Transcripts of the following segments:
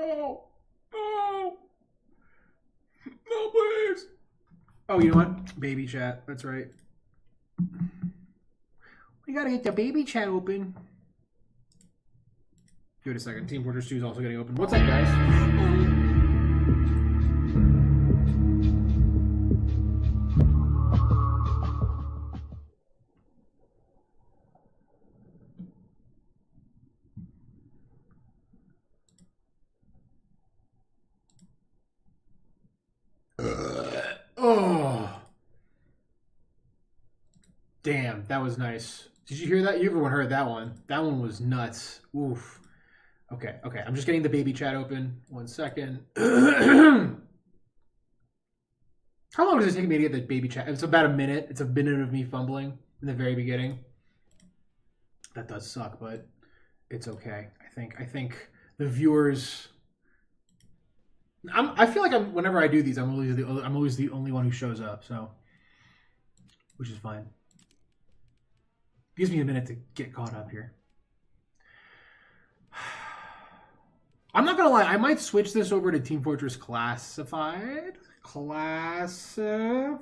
No. No. No, please. Oh, you know what? Baby chat. That's right. We gotta get the baby chat open. Give it a second. Team Fortress 2 is also getting open. What's up, guys? Oh. Damn, that was nice. Did you hear that? Everyone heard that one. That one was nuts. Oof. Okay. I'm just getting the baby chat open. 1 second. How long does it take me to get the baby chat? It's about a minute. It's a minute of me fumbling in the very beginning. That does suck, but it's okay. I think the viewers. I feel like whenever I do these, I'm always the only one who shows up. So, which is fine. Gives me a minute to get caught up here. I'm not gonna lie, I might switch this over to Team Fortress Classified. Classified?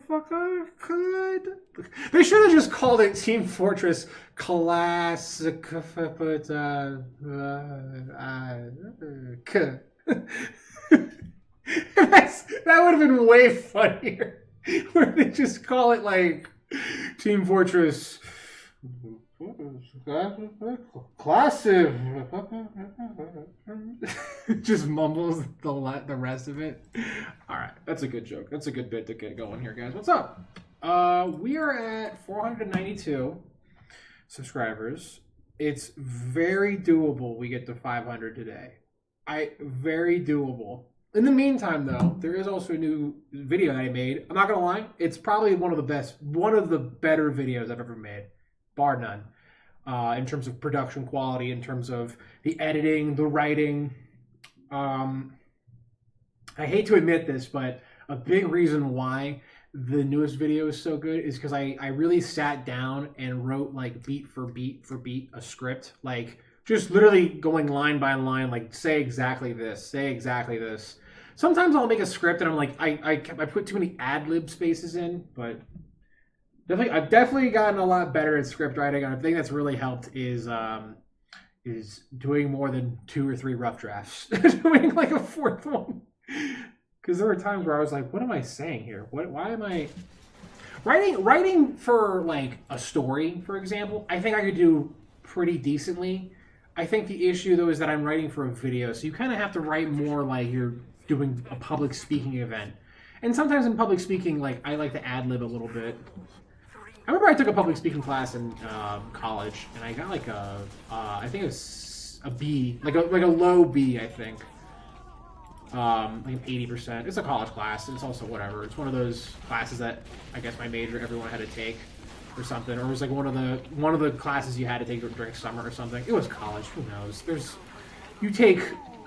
They should have just called it Team Fortress Classic. That would have been way funnier. Where they just call it like Team Fortress Classic. Just mumbles the rest of it. All right, that's a good joke. That's a good bit to get going here, guys. What's up? We are at 492 subscribers. It's very doable. We get to 500 today. Very doable. In the meantime, though, there is also a new video that I made. I'm not gonna lie, it's probably one of the better videos I've ever made, bar none. In terms of production quality, in terms of the editing, the writing. I hate to admit this, but a big reason why the newest video is so good is because I really sat down and wrote like beat for beat a script, like just literally going line by line, like say exactly this. Sometimes I'll make a script and I'm like, I put too many ad-lib spaces in, but I've definitely gotten a lot better at script writing. And I think that's really helped is doing more than 2 or 3 rough drafts, doing like a 4th one. Because there were times where I was like, what am I saying here? Why am I writing for like a story, for example? I think I could do pretty decently. I think the issue though is that I'm writing for a video, so you kind of have to write more like you're doing a public speaking event. And sometimes in public speaking, like I like to ad-lib a little bit. I remember I took a public speaking class in college, and I got like I think it was a B, like a low B, I think. Like 80%. It's a college class. It's also whatever. It's one of those classes that I guess my major everyone had to take or something, or it was like one of the classes you had to take during summer or something. It was college. Who knows?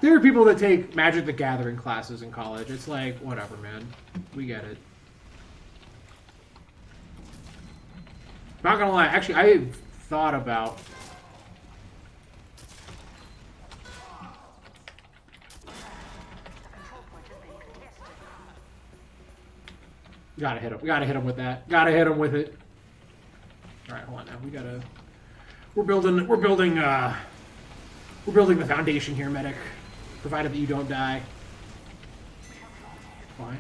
There are people that take Magic the Gathering classes in college. It's like whatever, man. We get it. Not gonna lie, actually, I thought about. Gotta hit him. We gotta hit him with that. Gotta hit him with it. All right, hold on now. We're building the foundation here, medic. Provided that you don't die. Fine.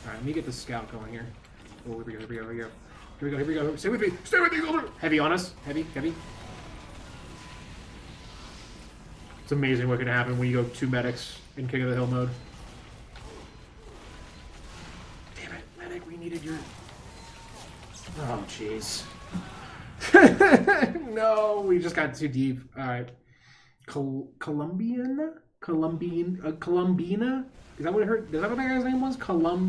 All right, let me get the scout going here. Oh, here we go. Here we go. Stay with me, Golden. Heavy on us. Heavy. It's amazing what can happen when you go 2 medics in King of the Hill mode. Damn it, medic, we needed your... Oh, jeez. No, we just got too deep. All right. Columbina? Is that what that guy's name was? Because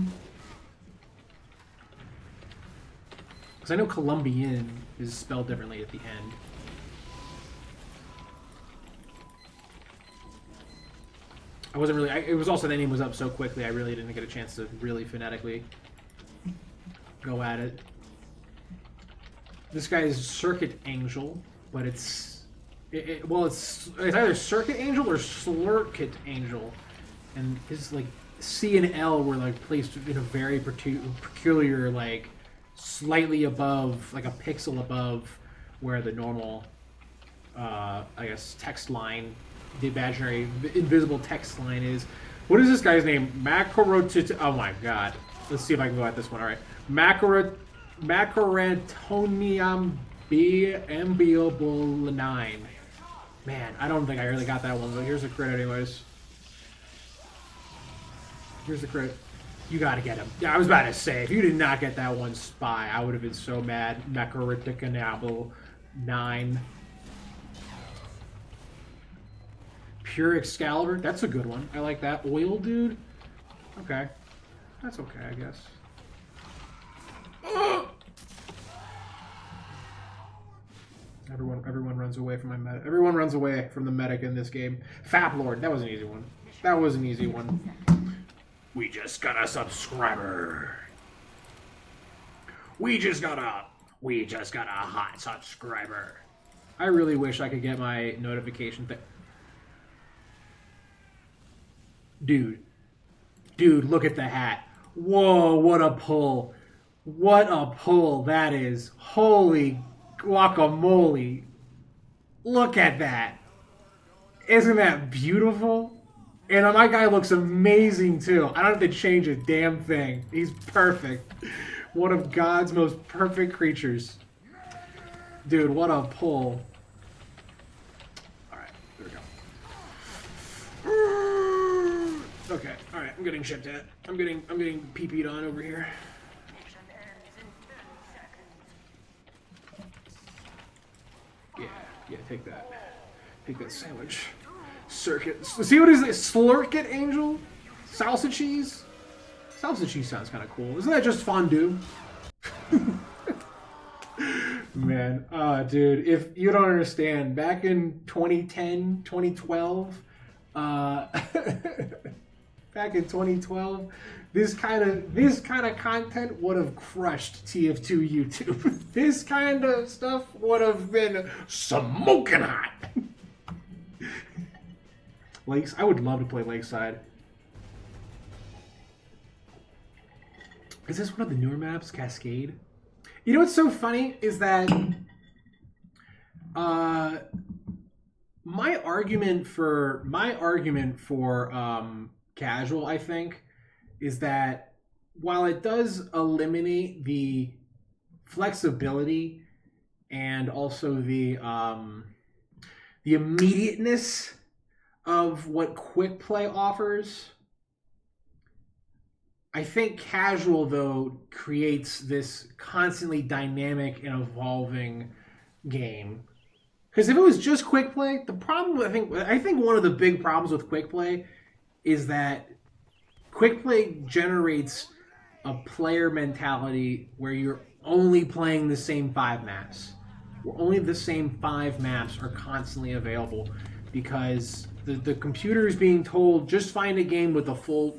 I know Colombian is spelled differently at the end. I wasn't really... it was also the name was up so quickly, I really didn't get a chance to really phonetically go at it. This guy is Circuit Angel, but it's Well, it's either Circuit Angel or Slurkit Angel, and his like C and L were like placed in a very peculiar, like slightly above, like a pixel above where the normal, I guess, text line, the imaginary invisible text line is. What is this guy's name? Macarot. Oh my god. Let's see if I can go at this one. All right, Macarantonium B Ambiable 9. Man, I don't think I really got that one, but here's the crit anyways. Here's the crit. You gotta get him. Yeah, I was about to say, if you did not get that one spy, I would have been so mad. Mechariticanable 9. Pure Excalibur. That's a good one. I like that. Oil Dude. Okay. That's okay, I guess. Everyone runs away from my meta. Everyone runs away from the medic in this game. Fap Lord, that was an easy one. That was an easy one. We just got a subscriber. We just got a hot subscriber. I really wish I could get my notification thing. Dude, look at the hat. Whoa, what a pull. What a pull that is. Holy guacamole. Look at that. Isn't that beautiful? And my guy looks amazing too. I don't have to change a damn thing. He's perfect. One of God's most perfect creatures. Dude, what a pull. Alright, there we go. Okay, alright, I'm getting shipped at. I'm getting PP'd on over here. Yeah, take that. Take that sandwich. Circuit. See what is it? Slurkit Angel? Salsa cheese? Salsa cheese sounds kind of cool. Isn't that just fondue? Man, dude, if you don't understand, back in 2010, 2012, back in 2012, this kind of content would have crushed TF2 YouTube. This kind of stuff would have been smoking hot. Lakes, I would love to play Lakeside. Is this one of the newer maps, Cascade? You know what's so funny is that my argument for casual, I think, is that while it does eliminate the flexibility and also the immediateness of what quick play offers, I think casual though creates this constantly dynamic and evolving game. Because if it was just quick play, the problem I think one of the big problems with quick play is that quick play generates a player mentality where you're only playing the same 5 maps. Where only the same 5 maps are constantly available because the computer is being told, just find a game with a full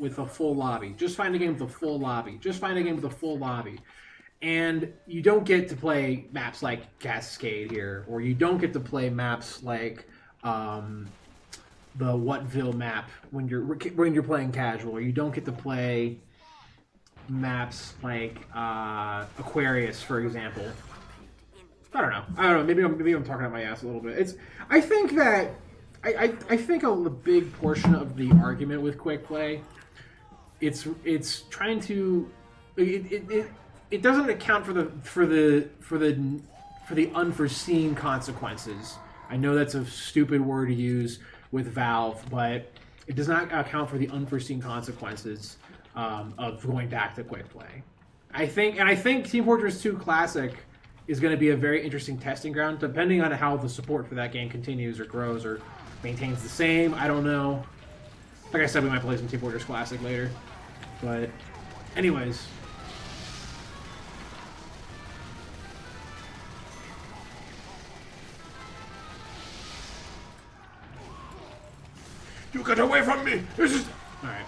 lobby. Just find a game with a full lobby. Just find a game with a full lobby. And you don't get to play maps like Cascade here, or you don't get to play maps like the Whatville map when you're playing casual, or you don't get to play maps like Aquarius, for example. I don't know. Maybe I'm talking out my ass a little bit. I think that I think a big portion of the argument with quick play, it's trying to it doesn't account for the unforeseen consequences. I know that's a stupid word to use with Valve, but it does not account for the unforeseen consequences of going back to quick play. I think Team Fortress 2 Classic is going to be a very interesting testing ground, depending on how the support for that game continues or grows or maintains the same. I don't know. Like I said, we might play some Team Fortress Classic later. But anyways. You get away from me! This is... Alright.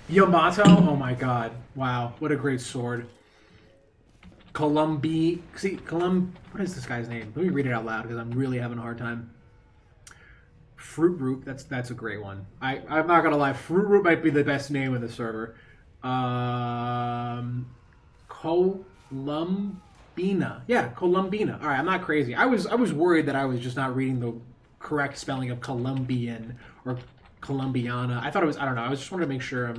Yamato? Oh my god. Wow. What a great sword. What is this guy's name? Let me read it out loud because I'm really having a hard time. Fruit Root, that's a great one. I'm not gonna lie, Fruit Root might be the best name in the server. Columbina. Yeah, Columbina. Alright, I'm not crazy. I was worried that I was just not reading the correct spelling of Colombian or Colombiana. I thought it was, I don't know, I was just wanted to make sure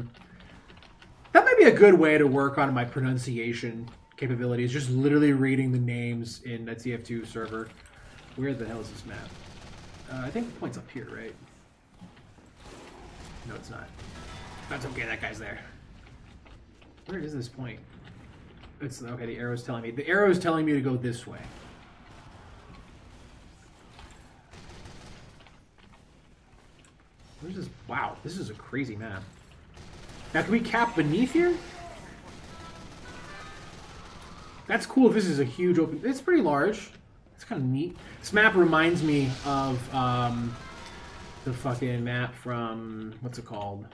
that might be a good way to work on my pronunciation capabilities, just literally reading the names in a TF2 server. Where the hell is this map? I think the point's up here, right? No, it's not. That's okay, that guy's there. Where is this point? It's okay, the arrow's telling me. The arrow's telling me to go this way. Where's this? Wow, this is a crazy map. Now, can we cap beneath here? That's cool if this is a huge open... It's pretty large. It's kind of neat. This map reminds me of the fucking map from... What's it called?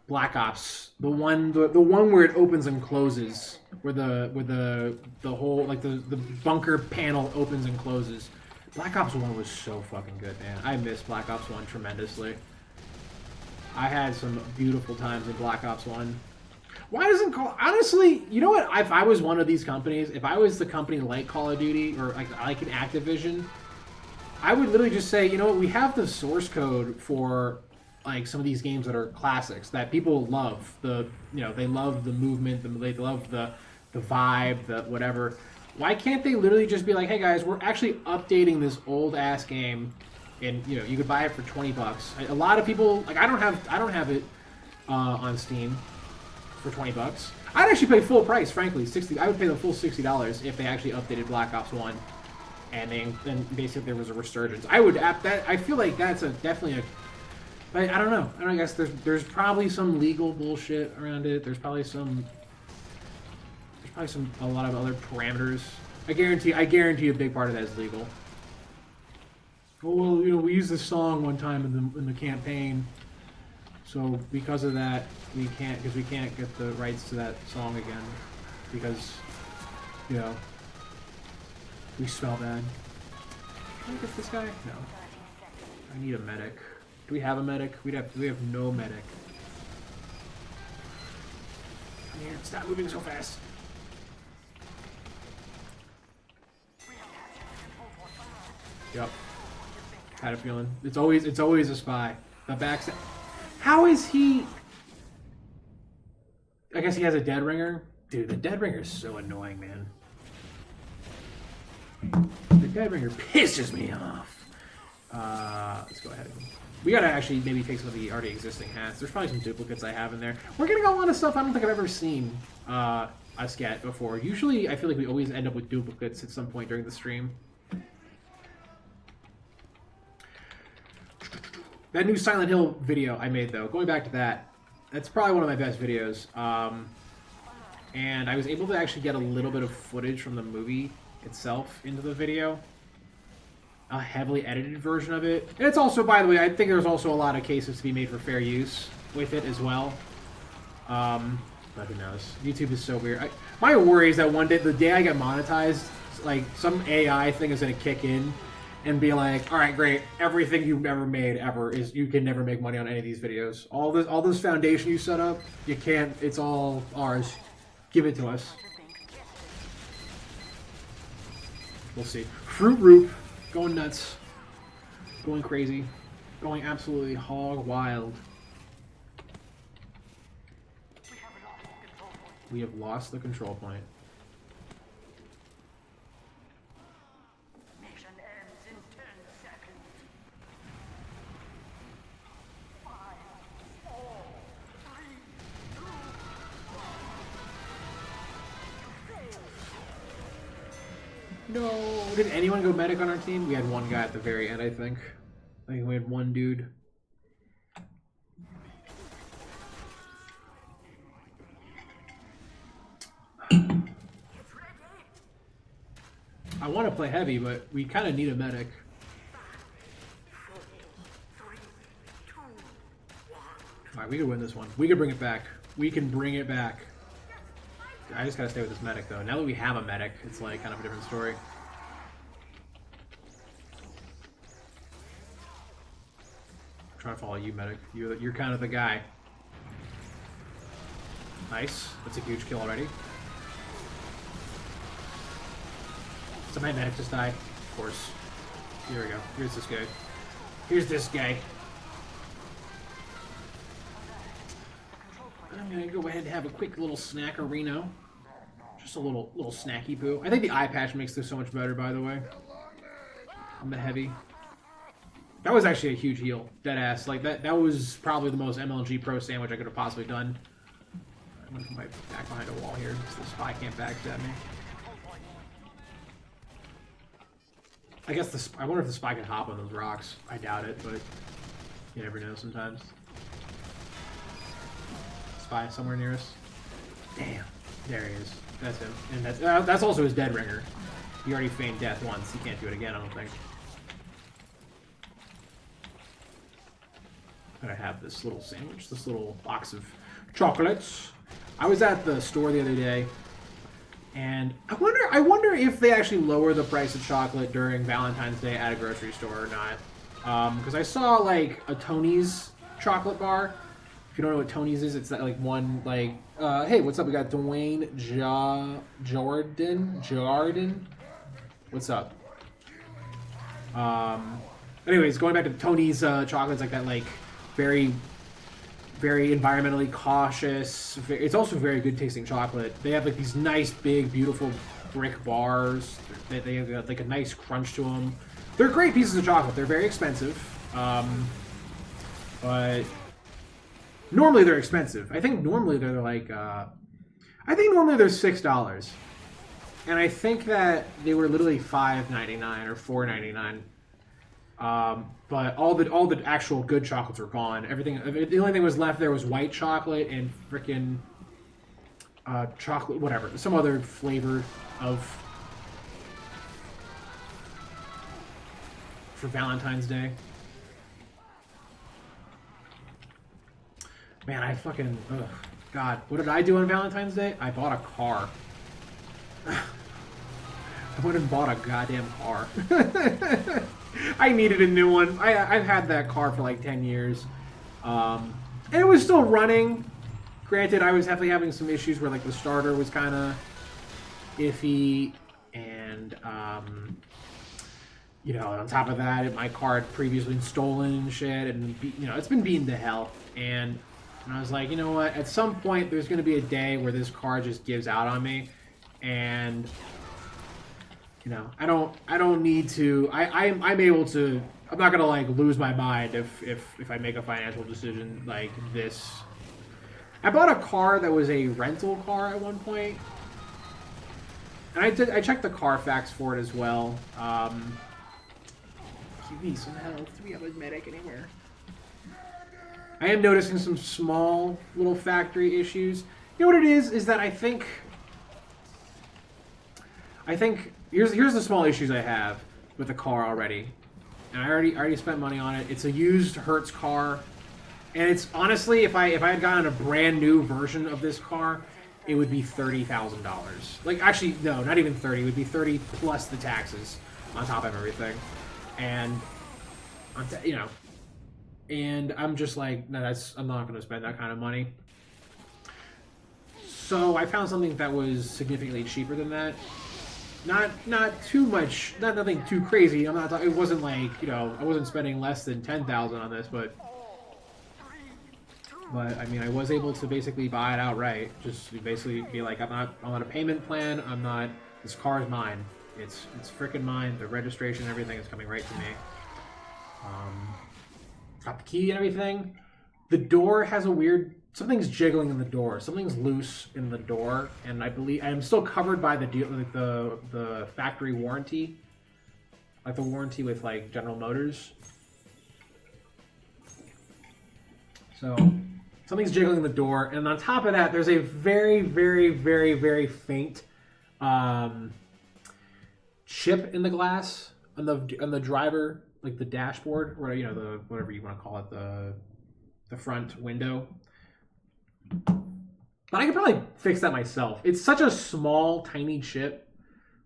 Black Ops. The one where it opens and closes. Where the whole... Like, the bunker panel opens and closes. Black Ops 1 was so fucking good, man. I miss Black Ops 1 tremendously. I had some beautiful times in Black Ops 1. Why doesn't Call... Honestly, you know what? If I was one of these companies, if I was the company like Call of Duty or like an Activision, I would literally just say, you know what? We have the source code for like some of these games that are classics that people love. They love the movement, they love the vibe, the whatever. Why can't they literally just be like, hey guys, we're actually updating this old ass game, and you could buy it for $20. A lot of people like I don't have it on Steam for $20. I'd actually pay full price, frankly, $60. I would pay the full $60 if they actually updated Black Ops 1, and then basically there was a resurgence. I would that. I feel like that's definitely a. But I don't know. I guess there's probably some legal bullshit around it. There's probably a lot of other parameters. I guarantee a big part of that is legal. Oh well, we used this song one time in the campaign, so because of that we can't get the rights to that song again because we smell bad. Can I get this guy? No. I need a medic. Do we have a medic? We have no medic. Come here, stop moving so fast. Yep. Had a feeling. It's always a spy. The backstab. How is he? I guess he has a dead ringer. Dude, the dead ringer is so annoying, man. The dead ringer pisses me off. Let's go ahead. We gotta actually maybe take some of the already existing hats. There's probably some duplicates I have in there. We're getting a lot of stuff I don't think I've ever seen us get before. Usually, I feel like we always end up with duplicates at some point during the stream. That new Silent Hill video I made, though, going back to that, that's probably one of my best videos. And I was able to actually get a little bit of footage from the movie itself into the video. A heavily edited version of it. And it's also, by the way, I think there's also a lot of cases to be made for fair use with it as well. But who knows? YouTube is so weird. My worry is that one day, the day I get monetized, like, some AI thing is going to kick in and be like, all right, great, everything you've ever made ever is, you can never make money on any of these videos. All this foundation you set up, you can't, it's all ours. Give it to us. We'll see. Fruit Root, going nuts. Going crazy. Going absolutely hog wild. We have lost the control point. No. Did anyone go medic on our team? We had one guy at the very end, I think. I think we had one dude. I want to play heavy, but we kind of need a medic. Alright, we can win this one. We can bring it back. We can bring it back. I just gotta stay with this medic though. Now that we have a medic, it's like kind of a different story. I'm trying to follow you, medic. You're kind of the guy. Nice. That's a huge kill already. So my medic just died. Of course. Here we go. Here's this guy. Here's this guy. I'm gonna go ahead and have a quick little snackerino. Just a little snacky poo. I think the eye patch makes this so much better, by the way. I'm a heavy. That was actually a huge heal. Deadass. Like that was probably the most MLG pro sandwich I could have possibly done. I'm gonna put my back behind a wall here so the spy can't backstab me. I guess I wonder if the spy can hop on those rocks. I doubt it, but you never know sometimes. Spy somewhere near us. Damn. There he is. That's him. And that's also his dead ringer. He already feigned death once. He can't do it again, I don't think. But I have this little sandwich, this little box of chocolates. I was at the store the other day, and I wonder if they actually lower the price of chocolate during Valentine's Day at a grocery store or not. Because I saw like a Tony's chocolate bar. If you don't know what Tony's is, it's that like one like, hey, what's up? We got Dwayne Jordan. What's up? Anyways, going back to Tony's chocolates, like that, like very, very environmentally cautious. It's also very good tasting chocolate. They have like these nice, big, beautiful brick bars. They have like a nice crunch to them. They're great pieces of chocolate. They're very expensive, but normally they're expensive. I think normally they're like, I think normally they're $6, and I think that they were literally $5.99 or $4.99. But all the actual good chocolates were gone. Everything, the only thing was left there was white chocolate and freaking chocolate, whatever, some other flavor for Valentine's Day. Man, I fucking, God, what did I do on Valentine's Day? I bought a car. I went and bought a goddamn car. I needed a new one. I've had that car for like 10 years. And it was still running. Granted, I was definitely having some issues where like the starter was kind of iffy. And, you know, on top of that, my car had previously been stolen and shit. And, you know, it's been beaten to hell. And I was like, you know what? At some point, there's going to be a day where this car just gives out on me. And... you know, I don't need to. I'm able to. I'm not gonna like lose my mind if I make a financial decision like this. I bought a car that was a rental car at one point, and I checked the Carfax for it as well. Give me some help. Do we have a medic anywhere? I am noticing some small little factory issues. You know what it is? Is that I think here's the small issues I have with the car already, and I already spent money on it. It's a used Hertz car, and it's honestly, if I had gotten a brand new version of this car, it would be $30,000. Like actually, no, not even 30. It would be 30 plus the taxes on top of everything, and you know, and I'm just like, no, I'm not going to spend that kind of money. So I found something that was significantly cheaper than that. Not too much, nothing too crazy. I'm not. It wasn't like, you know, I wasn't spending less than $10,000 on this, but I mean, I was able to basically buy it outright. Just basically be like, I'm on a payment plan. I'm not. This car is mine. It's freaking mine. The registration, everything is coming right to me. Got the key and everything. The door has a weird. Something's jiggling in the door. Something's loose in the door, and I believe I'm still covered by the factory warranty, like the warranty with like General Motors. So something's jiggling in the door, and on top of that, there's a very, very, very, very faint chip in the glass on the driver, like the dashboard, or you know, the whatever you want to call it, the front window. But I could probably fix that myself. It's such a small, tiny chip.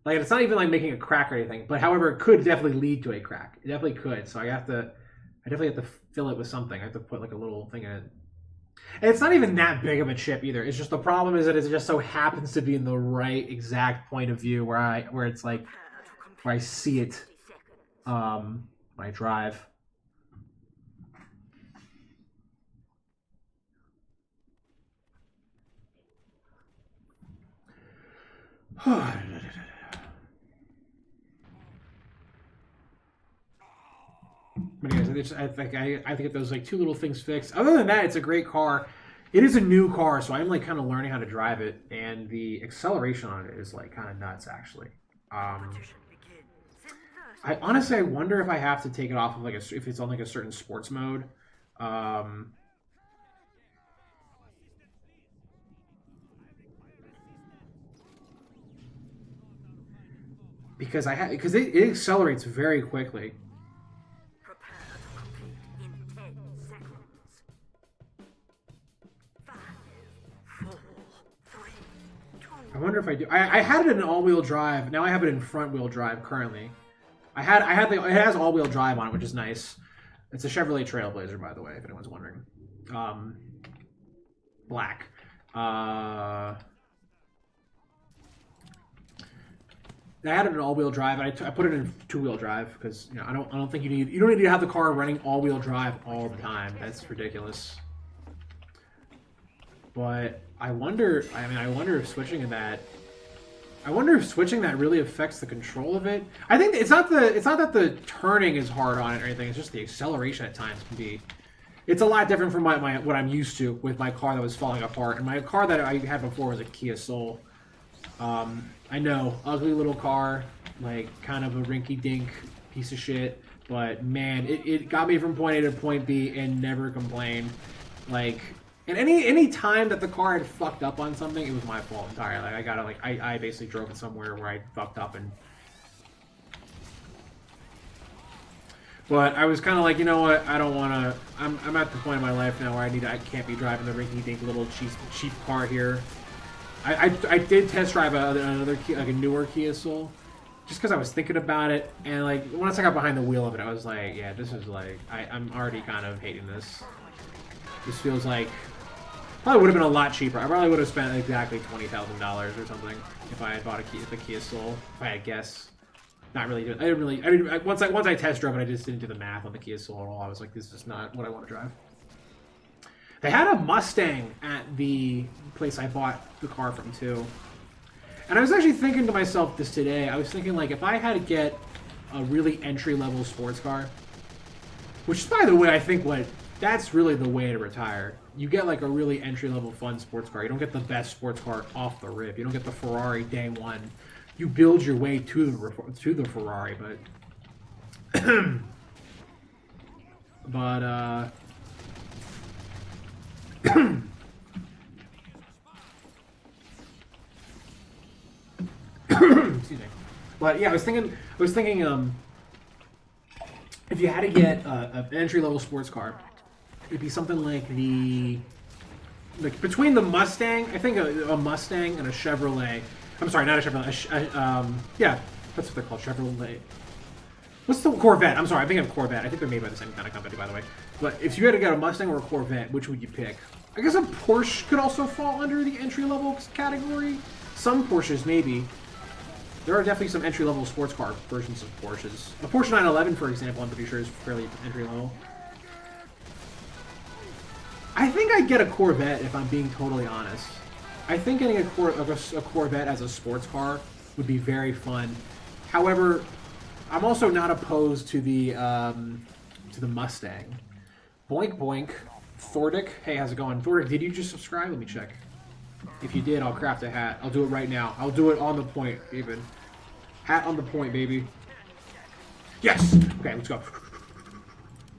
Like, it's not even like making a crack or anything. But however, it could definitely lead to a crack. It definitely could. So I definitely have to fill it with something. I have to put like a little thing in it. And it's not even that big of a chip either. It's just the problem is that it just so happens to be in the right exact point of view where it's like where I see it when I drive. But anyways, I think get those like two little things fixed. Other than that, it's a great car. It is a new car, so I'm like kind of learning how to drive it, and the acceleration on it is like kind of nuts, actually. I honestly I wonder if I have to take it off of like if it's on like a certain sports mode. Because it accelerates very quickly. I wonder if I do. I had it in all-wheel drive. Now I have it in front-wheel drive currently. It has all-wheel drive on it, which is nice. It's a Chevrolet Trailblazer, by the way, if anyone's wondering. Black. I had it in all-wheel drive. And I put it in two-wheel drive because I don't think you don't need to have the car running all-wheel drive all the time. That's ridiculous. But I wonder if switching that really affects the control of it. I think it's not that the turning is hard on it or anything. It's just the acceleration at times can be. It's a lot different from what I'm used to with my car that was falling apart. And my car that I had before was a Kia Soul. I know, ugly little car, like kind of a rinky-dink piece of shit. But man, it got me from point A to point B and never complained. Like. And any time that the car had fucked up on something, it was my fault entirely. I basically drove it somewhere where I fucked up and. But I was kind of like, you know what? I don't want to. I'm at the point in my life now where I can't be driving the rinky-dink little cheap car here. I did test drive another like a newer Kia Soul, just because I was thinking about it, and like once I got behind the wheel of it, I was like, yeah, this is like I'm already kind of hating this. This feels like. Probably would have been a lot cheaper. I probably would have spent exactly $20,000 or something if I had bought the Kia Soul. If I had guessed, not really. Once I test drove it, I just didn't do the math on the Kia Soul at all. I was like, this is not what I want to drive. They had a Mustang at the place I bought the car from too, and I was actually thinking to myself this today. I was thinking like if I had to get a really entry-level sports car, which is by the way, I think that's really the way to retire. You get like a really entry-level fun sports car. You don't get the best sports car off the rip. You don't get the Ferrari day one. You build your way to the Ferrari, but excuse me. But yeah, I was thinking if you had to get an entry-level sports car, it'd be something like between the Mustang, I think a Mustang and a Chevrolet. I'm sorry, not a Chevrolet. Yeah, that's what they're called, Chevrolet. What's the Corvette? I'm sorry, I think of Corvette. I think they're made by the same kind of company, by the way. But if you had to get a Mustang or a Corvette, which would you pick? I guess a Porsche could also fall under the entry-level category. Some Porsches, maybe. There are definitely some entry-level sports car versions of Porsches. A Porsche 911, for example, I'm pretty sure is fairly entry-level. I think I'd get a Corvette if I'm being totally honest. I think getting a Corvette as a sports car would be very fun. However, I'm also not opposed to the Mustang. Boink boink. Thordic, hey, how's it going? Thordic, did you just subscribe? Let me check. If you did, I'll craft a hat. I'll do it right now. I'll do it on the point, even. Hat on the point, baby. Yes! Okay, let's go.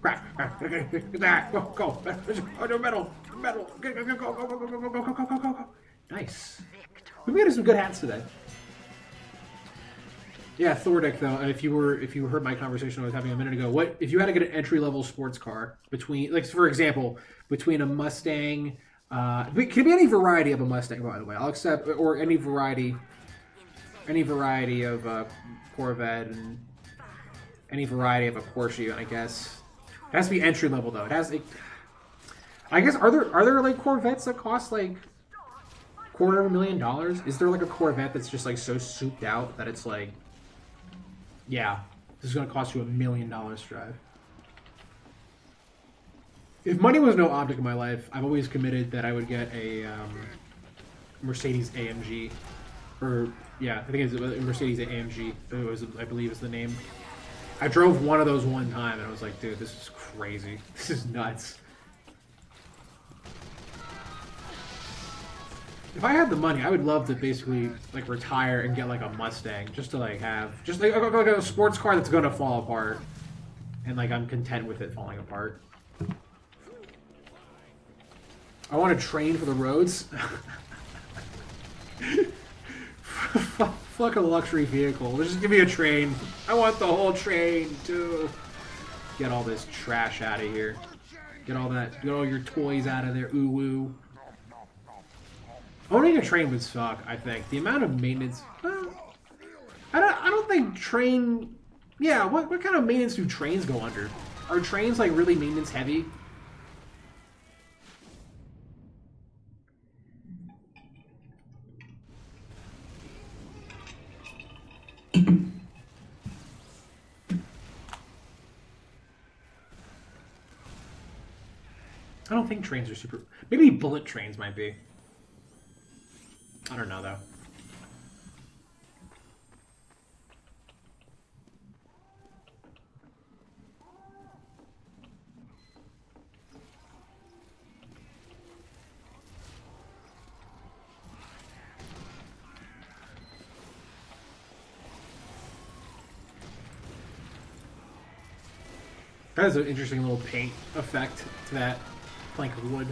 Craft. Get that. Go, go. Metal. Metal. Go, go, go, go, go, go, go, go, go, go, go, go. Nice. We've made some good hats today. Yeah, Thordic, though, if you heard my conversation I was having a minute ago, if you had to get an entry-level sports car between, like, for example, between a Mustang, It could be any variety of a Mustang, by the way. I'll accept, or any variety of a Corvette and any variety of a Porsche. I guess it has to be entry level though. It has. I guess are there like Corvettes that cost like $250,000? Is there like a Corvette that's just like so souped out that it's like, yeah, this is gonna cost you $1 million to drive? If money was no object in my life, I've always committed that I would get a Mercedes AMG, or yeah, I think it's a Mercedes AMG. It was, I believe, is the name. I drove one of those one time, and I was like, dude, this is crazy. This is nuts. If I had the money, I would love to basically like retire and get like a Mustang, just to like have just like a sports car that's gonna fall apart, and like I'm content with it falling apart. I want to train for the roads. Fuck a luxury vehicle. Just give me a train. I want the whole train too. Get all this trash out of here. Get all your toys out of there. Ooh woo. Owning a train would suck. I think the amount of maintenance. Well, I don't think train. Yeah. What kind of maintenance do trains go under? Are trains like really maintenance heavy? I don't think trains are super... Maybe bullet trains might be. I don't know, though. That is an interesting little paint effect to that plank of wood.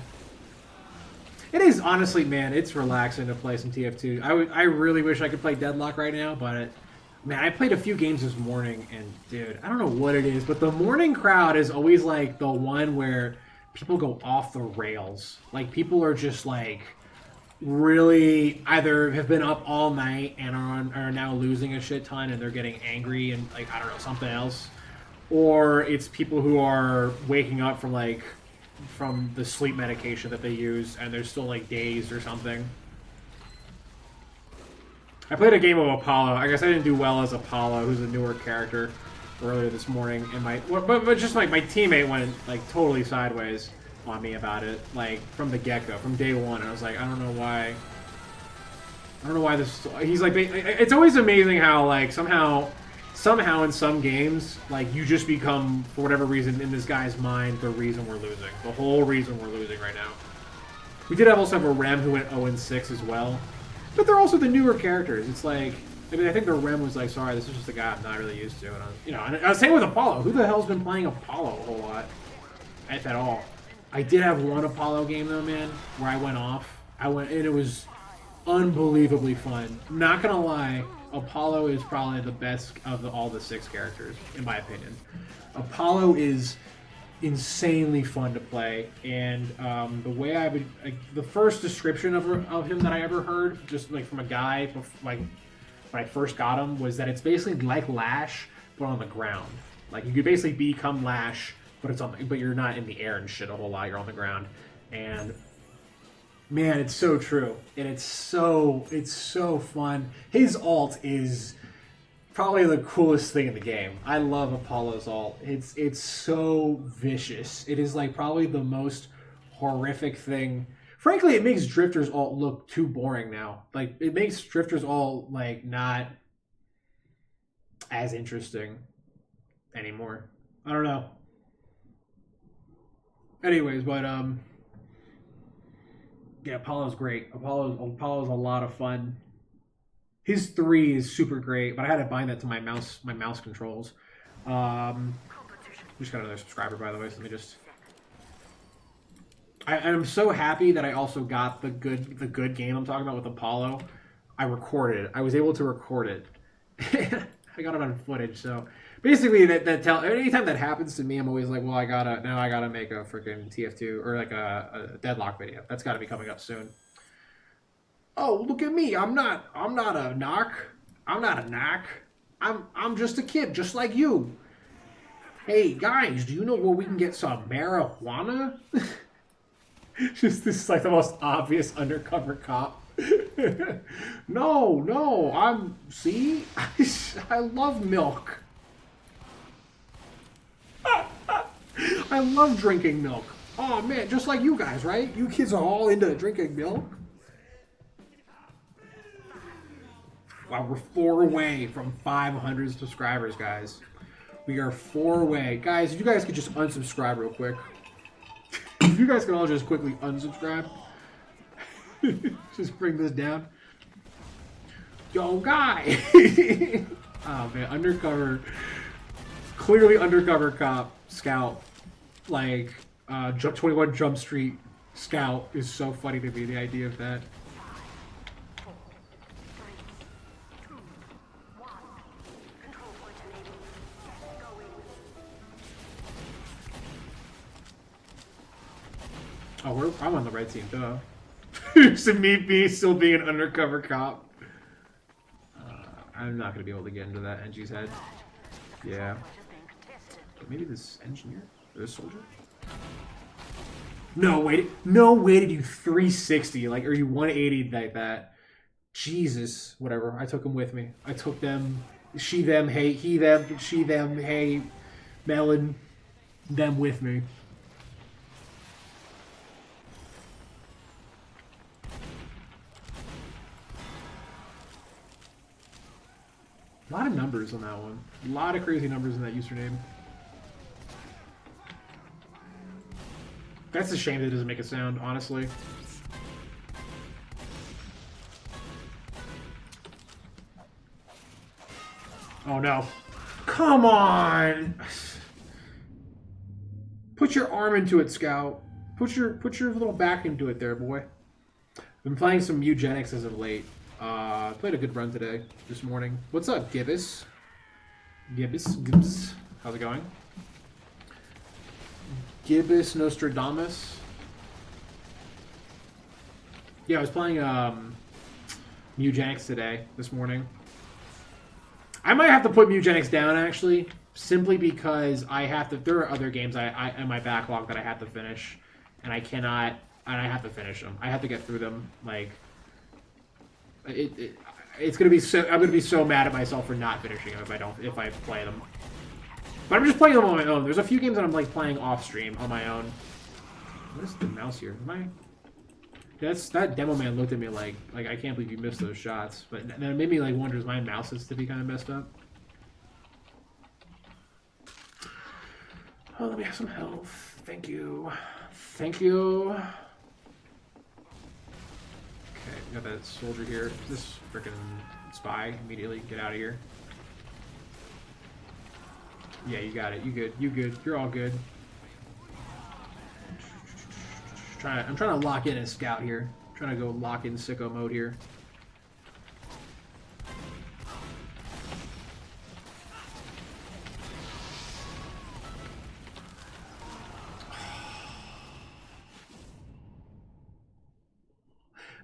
It is, honestly, man, it's relaxing to play some TF2. I really wish I could play Deadlock right now, but man, I played a few games this morning, and dude, I don't know what it is, but the morning crowd is always like the one where people go off the rails. Like, people are just like really either have been up all night and are now losing a shit ton, and they're getting angry and like, I don't know, something else, or it's people who are waking up from the sleep medication that they use, and they're still like dazed or something. I played a game of Apollo. I guess I didn't do well as Apollo, who's a newer character, earlier this morning, and but just like my teammate went like totally sideways on me about it, like from the get-go, from day one. And I was like, I don't know why this. He's like, it's always amazing how like somehow in some games, like, you just become, for whatever reason, in this guy's mind, the reason we're losing. The whole reason we're losing right now. We did also have a Rem who went 0-6 as well. But they're also the newer characters. It's like, I mean, I think the Rem was like, sorry, this is just a guy I'm not really used to. And I was saying with Apollo. Who the hell's been playing Apollo a whole lot? If at all. I did have one Apollo game, though, man, where I went off. And it was unbelievably fun. Not gonna lie, Apollo is probably the best of all the 6 characters, in my opinion. Apollo is insanely fun to play, and the way the first description of him that I ever heard, just like from a guy, like when I first got him, was that it's basically like Lash, but on the ground. Like, you could basically become Lash, but you're not in the air and shit a whole lot. You're on the ground, and man, it's so true, and it's so fun. His ult is probably the coolest thing in the game. I love Apollo's ult. It's so vicious. It is like probably the most horrific thing. Frankly, it makes Drifter's ult look too boring now. Like, it makes Drifter's ult like not as interesting anymore. I don't know. Anyways, but yeah, Apollo's great. Apollo's a lot of fun. His 3 is super great, but I had to bind that to my mouse controls. Just got another subscriber, by the way, so let me just... I'm so happy that I also got the good game I'm talking about with Apollo. I recorded it. I was able to record it. I got it on footage, so... Basically, anytime that happens to me, I'm always like, well, I gotta make a freaking TF2 or like a deadlock video. That's got to be coming up soon. Oh, look at me! I'm not a knock. I'm not a knock. I'm just a kid, just like you. Hey guys, do you know where we can get some marijuana? Just this is like the most obvious undercover cop. No, see? I love milk. I love drinking milk. Oh man, just like you guys, right? You kids are all into drinking milk. Wow, we're 4 away from 500 subscribers, guys. We are 4 away. Guys, if you guys could just unsubscribe real quick. If you guys can all just quickly unsubscribe. Just bring this down. Yo, guy! Oh, man. Undercover. Clearly undercover cop. Scout. Like, 21 Jump Street Scout is so funny to me, the idea of that. Oh, I'm on the right team, duh. So me still being an undercover cop. I'm not going to be able to get into that Engie's head. Yeah. But maybe this engineer? Or this soldier? No way to do 360, like, or you 180 like that. Jesus. Whatever. I took them with me. I took them. She, them, hey, he, them, she, them, hey, Melon, them with me. A lot of numbers on that one. A lot of crazy numbers in that username. That's a shame that it doesn't make a sound, honestly. Oh no. Come on! Put your arm into it, Scout. Put your little back into it there, boy. I've been playing some eugenics as of late. Played a good run today, this morning. What's up, Gibbous? Gibbous. How's it going? Gibbous Nostradamus. Yeah, I was playing Eugenics today, this morning. I might have to put Eugenics down, actually, simply because I have to. There are other games I in my backlog that I have to finish, and I cannot. And I have to finish them. I have to get through them. Like, it's gonna be so. I'm gonna be so mad at myself for not finishing them if I play them. But I'm just playing them on my own. There's a few games that I'm like playing off stream on my own. What is the mouse here? That demo man looked at me like I can't believe you missed those shots. But then it made me like wonder, is my mouse is to be kind of messed up? Oh, let me have some health. Thank you. Thank you. Okay, we got that soldier here. This freaking spy. Immediately get out of here. Yeah, you got it. You good. You good. You're all good. I'm trying to lock in a scout here. I'm trying to go lock in sicko mode here.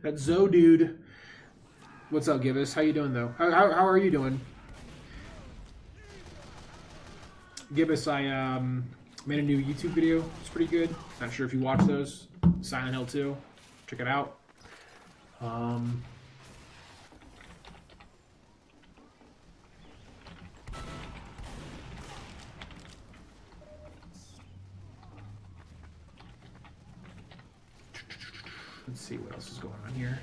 That Zoe dude. What's up, Gibbous? How you doing, though? How are you doing? Gibbous, I made a new YouTube video. It's pretty good. Not sure if you watch those. Silent Hill 2. Check it out. Let's see what else is going on here.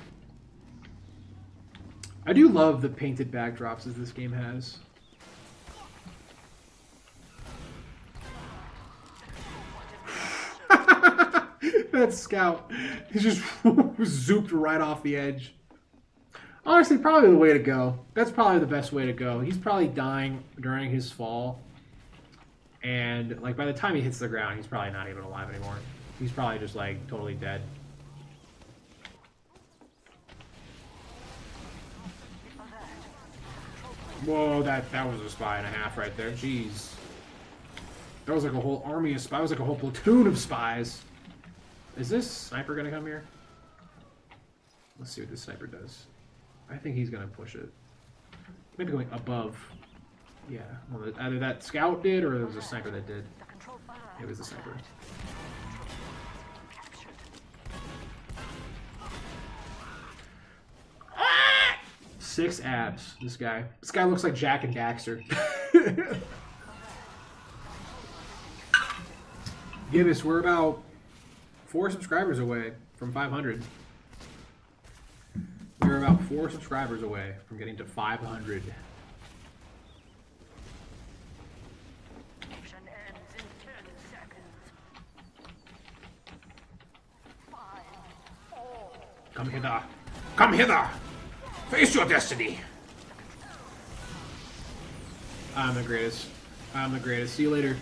I do love the painted backdrops that this game has. That scout, he just zooped right off the edge. Honestly, probably the way to go. That's probably the best way to go. He's probably dying during his fall. And, like, by the time he hits the ground, he's probably not even alive anymore. He's probably just, like, totally dead. Whoa, that was a spy and a half right there. Jeez. That was like a whole army of spies. That was like a whole platoon of spies. Is this sniper gonna come here? Let's see what this sniper does. I think he's gonna push it. Maybe going above. Yeah. Well, either that scout did or there was a sniper that did. It was the sniper. Ah! 6 abs. This guy. This guy looks like Jack and Daxter. Gibbous, we're about 4 subscribers away from 500. We're about 4 subscribers away from getting to 500. Come hither. Come hither! Face your destiny! I'm the greatest. I'm the greatest. See you later.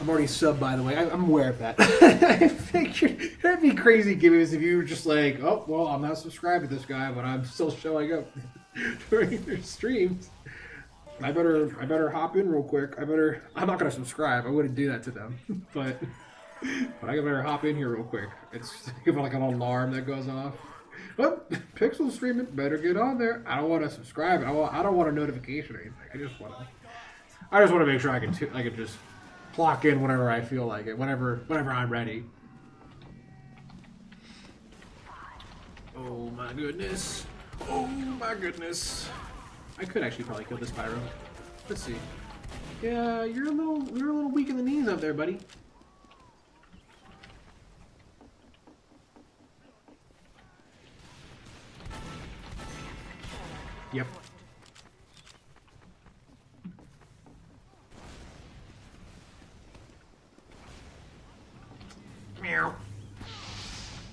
I'm already subbed, by the way. I'm aware of that. I figured that'd be crazy, Gibbous, if you were just like, oh, well, I'm not subscribed to this guy, but I'm still showing up during their streams. I better hop in real quick. I'm not gonna subscribe. I wouldn't do that to them, but I better hop in here real quick. It's like an alarm that goes off. Oh, Pixel streaming. Better get on there. I don't want to subscribe. I don't want a notification or anything. I just want to make sure I can just clock in whenever I feel like it. Whenever I'm ready. Oh my goodness. Oh my goodness. I could actually probably kill this Pyro. Let's see. Yeah, you're a little weak in the knees up there, buddy. Yep. Meow.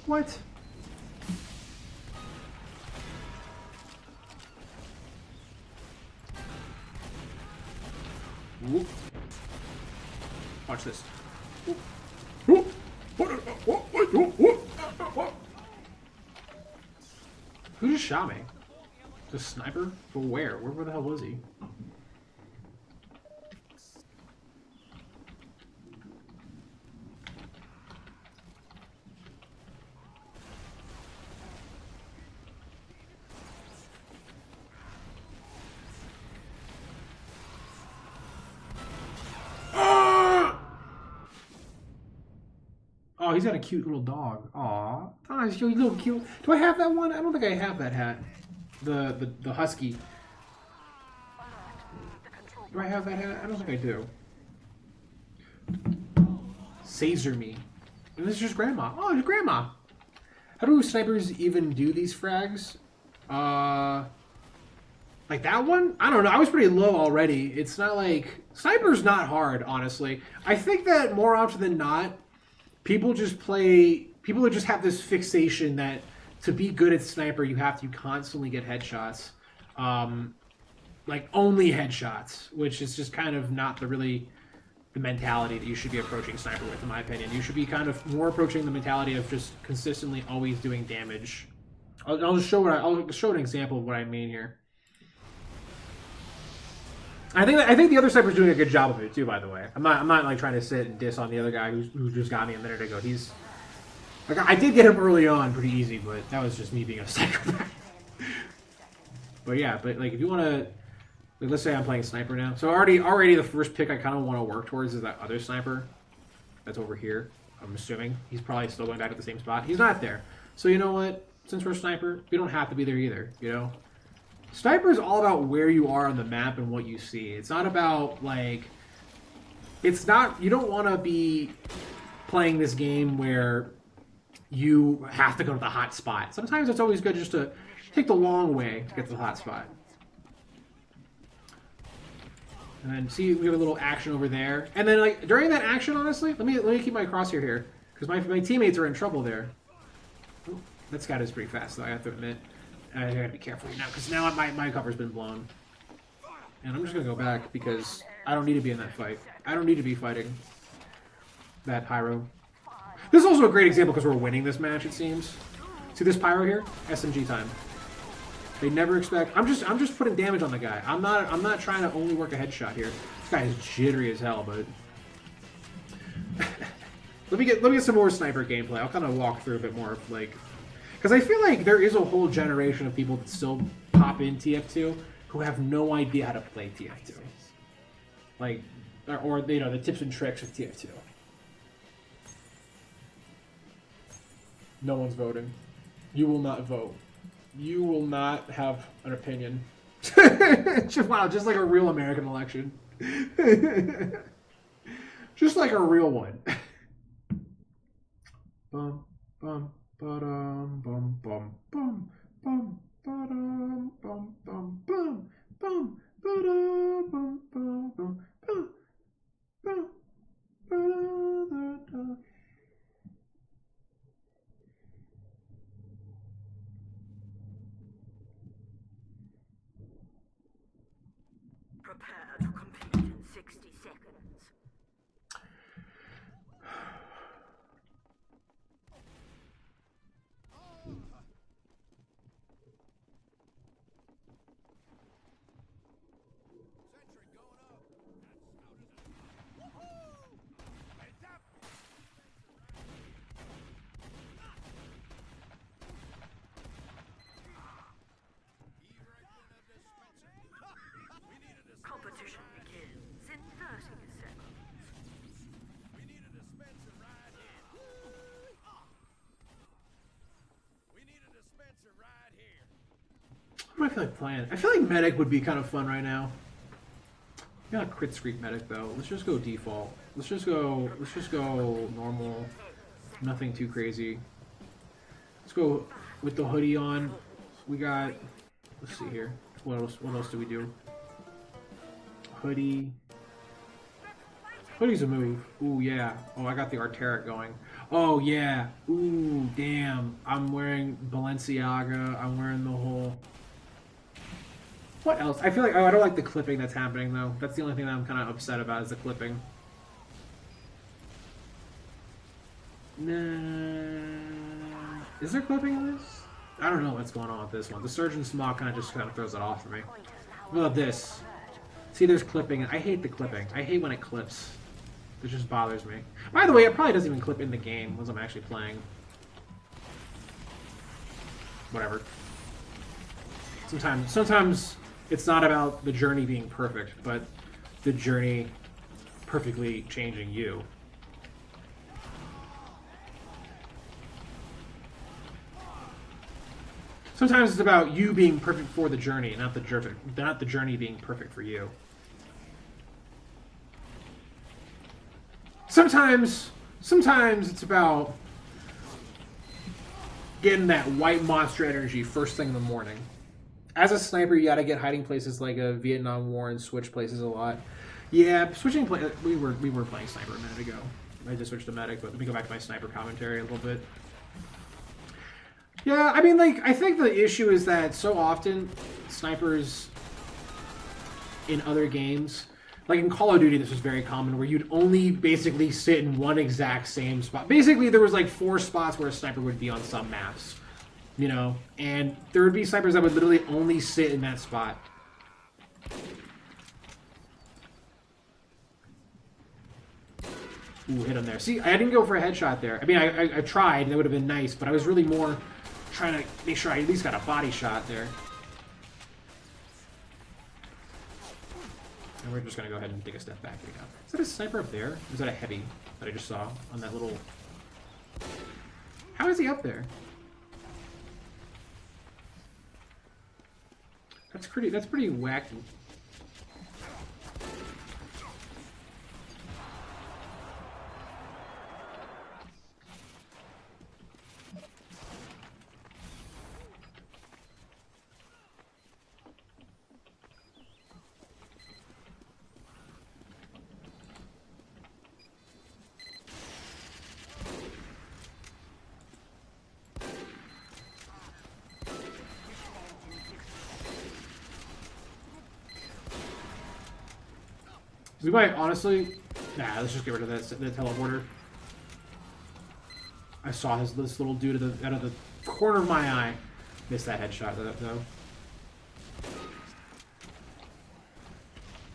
What? Whoop. Watch this. Whoop. Who just shot me? The sniper? But where? Where the hell was he? Oh, he's got a cute little dog. Aw. Oh, he's a little cute. Do I have that one? I don't think I have that hat. The husky. Do I have that hat? I don't think I do. Caesar me. And this is just grandma. Oh, it's grandma. How do snipers even do these frags? Like that one? I don't know. I was pretty low already. It's not like... Sniper's not hard, honestly. I think that more often than not, people just have this fixation that to be good at sniper, you have to constantly get headshots. Like only headshots, which is just kind of not the mentality that you should be approaching sniper with, in my opinion. You should be kind of more approaching the mentality of just consistently always doing damage. I'll just show I'll show an example of what I mean here. I think the other sniper's doing a good job of it too, by the way. I'm not like trying to sit and diss on the other guy who just got me a minute ago. He's like, I did get him early on pretty easy, but that was just me being a psychopath. But yeah, like if you want to, like, let's say I'm playing sniper now. So already the first pick I kind of want to work towards is that other sniper that's over here. I'm assuming he's probably still going back to the same spot. He's not there. So you know what? Since we're a sniper, we don't have to be there either. You know. Sniper is all about where you are on the map and what you see. It's not about, like... you don't want to be playing this game where you have to go to the hot spot. Sometimes it's always good just to take the long way to get to the hot spot. And then, see, we have a little action over there. And then, like, during that action, honestly, let me keep my crosshair here. Because my teammates are in trouble there. Ooh, that scout is pretty fast, though, I have to admit. I gotta be careful now, because now my cover's been blown. And I'm just gonna go back, because I don't need to be in that fight. I don't need to be fighting that Pyro. This is also a great example, because we're winning this match, it seems. See this Pyro here? SMG time. They never expect. I'm just putting damage on the guy. I'm not trying to only work a headshot here. This guy is jittery as hell, but let me get some more sniper gameplay. I'll kind of walk through a bit more of like, because I feel like there is a whole generation of people that still pop in TF2 who have no idea how to play TF2, like, or you know, the tips and tricks of TF2. No one's voting. You will not vote. You will not have an opinion. Wow, just like a real American election. Just like a real one. Bum, bum, ba-dum, bum, bum, bum, bum, ba-dum, bum, bum, bum, bum, ba-dum, bum, bum, bum, bum, bum, ba-da-da-da. Prepare to compete in 60 seconds. Sentry going up. Woohoo! Heads up! Erecting a dispenser. We need a dispenser. Competition begins in 30 seconds. We need a dispenser right here. We need a dispenser right here. What do I feel like playing? I feel like medic would be kind of fun right now. Got a crit streak medic though. Let's just go default. Let's just go normal. Nothing too crazy. Let's go with the hoodie on. We got, let's see here. What else do we do? Hoodie. Hoodie's a move. Ooh yeah. Oh, I got the Arteric going. Oh yeah. Ooh damn. I'm wearing Balenciaga. I'm wearing the whole. What else? I feel like, oh, I don't like the clipping that's happening though. That's the only thing that I'm kind of upset about is the clipping. Nah. Is there clipping in this? I don't know what's going on with this one. The Surgeon Smock kind of throws it off for me. What about this? See, there's clipping. I hate the clipping. I hate when it clips. It just bothers me. By the way, it probably doesn't even clip in the game once I'm actually playing. Whatever. Sometimes it's not about the journey being perfect, but the journey perfectly changing you. Sometimes it's about you being perfect for the journey, not the journey being perfect for you. Sometimes it's about getting that white monster energy first thing in the morning. As a sniper, you gotta get hiding places like a Vietnam War and switch places a lot. Yeah, switching we were playing sniper a minute ago. I just switched to medic, but let me go back to my sniper commentary a little bit. Yeah, I mean, like, I think the issue is that so often snipers in other games, like in Call of Duty, this was very common, where you'd only basically sit in one exact same spot. Basically, there was like 4 spots where a sniper would be on some maps, you know, and there would be snipers that would literally only sit in that spot. Ooh, hit him there. See, I didn't go for a headshot there. I mean, I tried. That would have been nice, but I was really more trying to make sure I at least got a body shot there. And we're just going to go ahead and take a step back here now. Is that a sniper up there? Or is that a heavy that I just saw on that little... How is he up there? That's pretty wacky. We might honestly, nah. Let's just get rid of that the teleporter. I saw this little dude out of the corner of my eye. Missed that headshot though.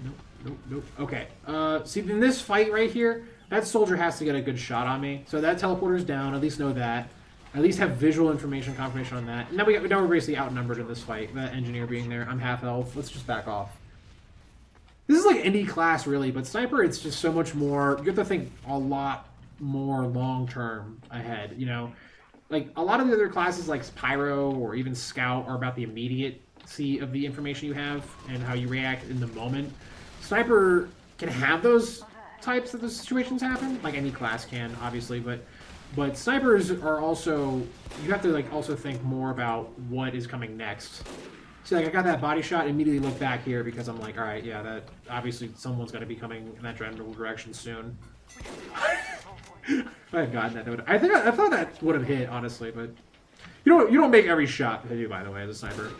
Nope. Okay. See, in this fight right here, that soldier has to get a good shot on me. So that teleporter's down. At least know that. At least have visual information confirmation on that. And now we're basically outnumbered in this fight. That engineer being there. I'm half health. Let's just back off. This is like any class, really. But sniper, it's just so much more. You have to think a lot more long-term ahead, you know? Like, a lot of the other classes, like Pyro or even Scout, are about the immediacy of the information you have and how you react in the moment. Sniper can have those types of the situations happen, like any class can, obviously, but snipers are also, you have to like also think more about what is coming next. So like I got that body shot, immediately look back here because I'm like, all right, yeah, that obviously someone's going to be coming in that general direction soon. If I had gotten that, I thought that would have hit, honestly, but you don't make every shot hit you, by the way, as a sniper.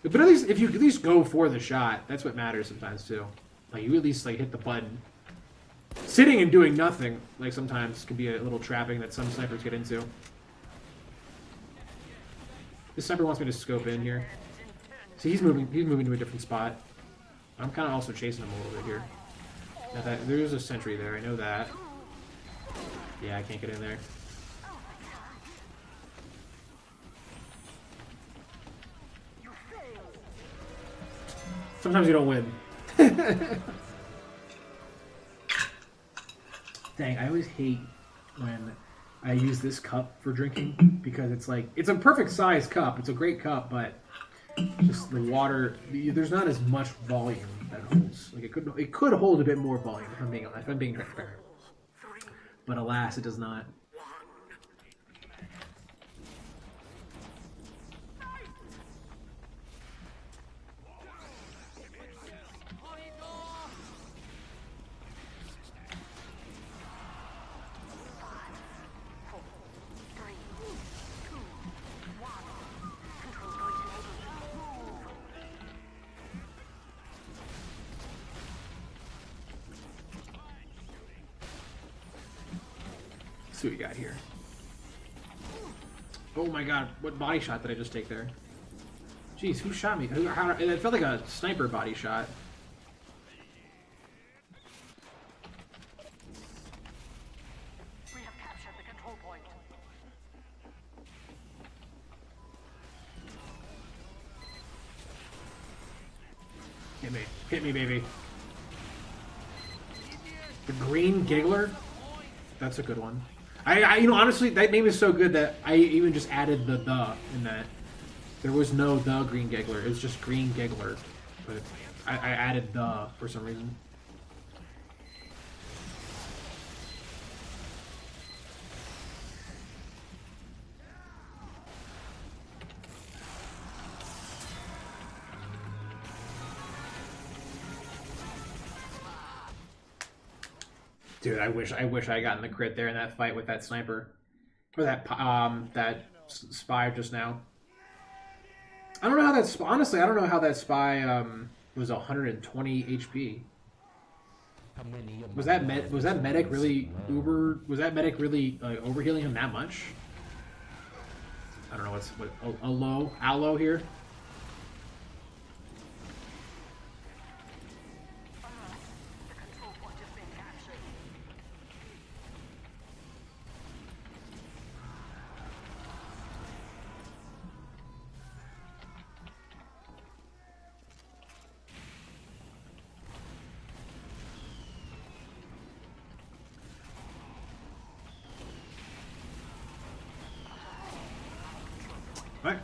But at least if you at least go for the shot, that's what matters sometimes too. Like you at least like hit the button. Sitting and doing nothing, like sometimes can be a little trapping that some snipers get into. This sniper wants me to scope in here. See, he's moving to a different spot. I'm kind of also chasing him a little bit here. Now there's a sentry there, I know that. Yeah, I can't get in there. Sometimes you don't win. Dang, I always hate when I use this cup for drinking because it's like, it's a perfect size cup. It's a great cup, but just the water, there's not as much volume that it holds. Like it could hold a bit more volume if I'm being transparent. But alas, it does not. See what we got here. Oh my god, what body shot did I just take there? Jeez, who shot me? It felt like a sniper body shot. We have captured the control point. Hit me, baby. The green giggler? That's a good one. You know, honestly, that name is so good that I even just added the in that. There was no the green giggler. It was just green giggler. But I added the for some reason. Dude, I wish I had gotten the crit there in that fight with that sniper, or that spy just now. I don't know how that honestly. I don't know how that spy was 120 HP. Was that medic really uber? Was that medic really overhealing him that much? I don't know what's Aloe here.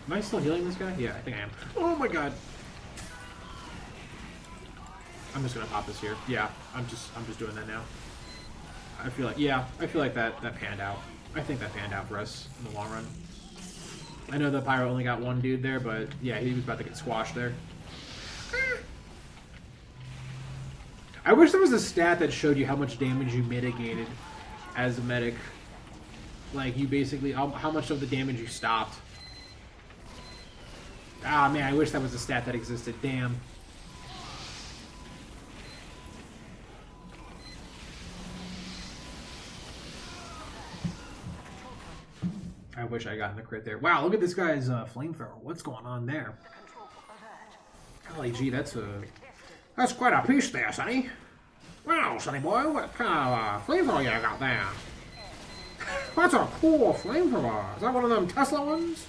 Am I still healing this guy? Yeah, I think I am. Oh my god. I'm just gonna pop this here. Yeah, I'm just doing that now. I feel like that panned out. I think that panned out for us in the long run. I know the Pyro only got one dude there, but yeah, he was about to get squashed there. I wish there was a stat that showed you how much damage you mitigated as a medic. Like, you basically, how much of the damage you stopped. Ah, man, I wish that was a stat that existed. Damn. I wish I got in the crit there. Wow, look at this guy's flamethrower. What's going on there? Golly gee, that's That's quite a piece there, Sonny. Wow, Sonny boy, what kind of flamethrower you got there? That's a cool flamethrower. Is that one of them Tesla ones?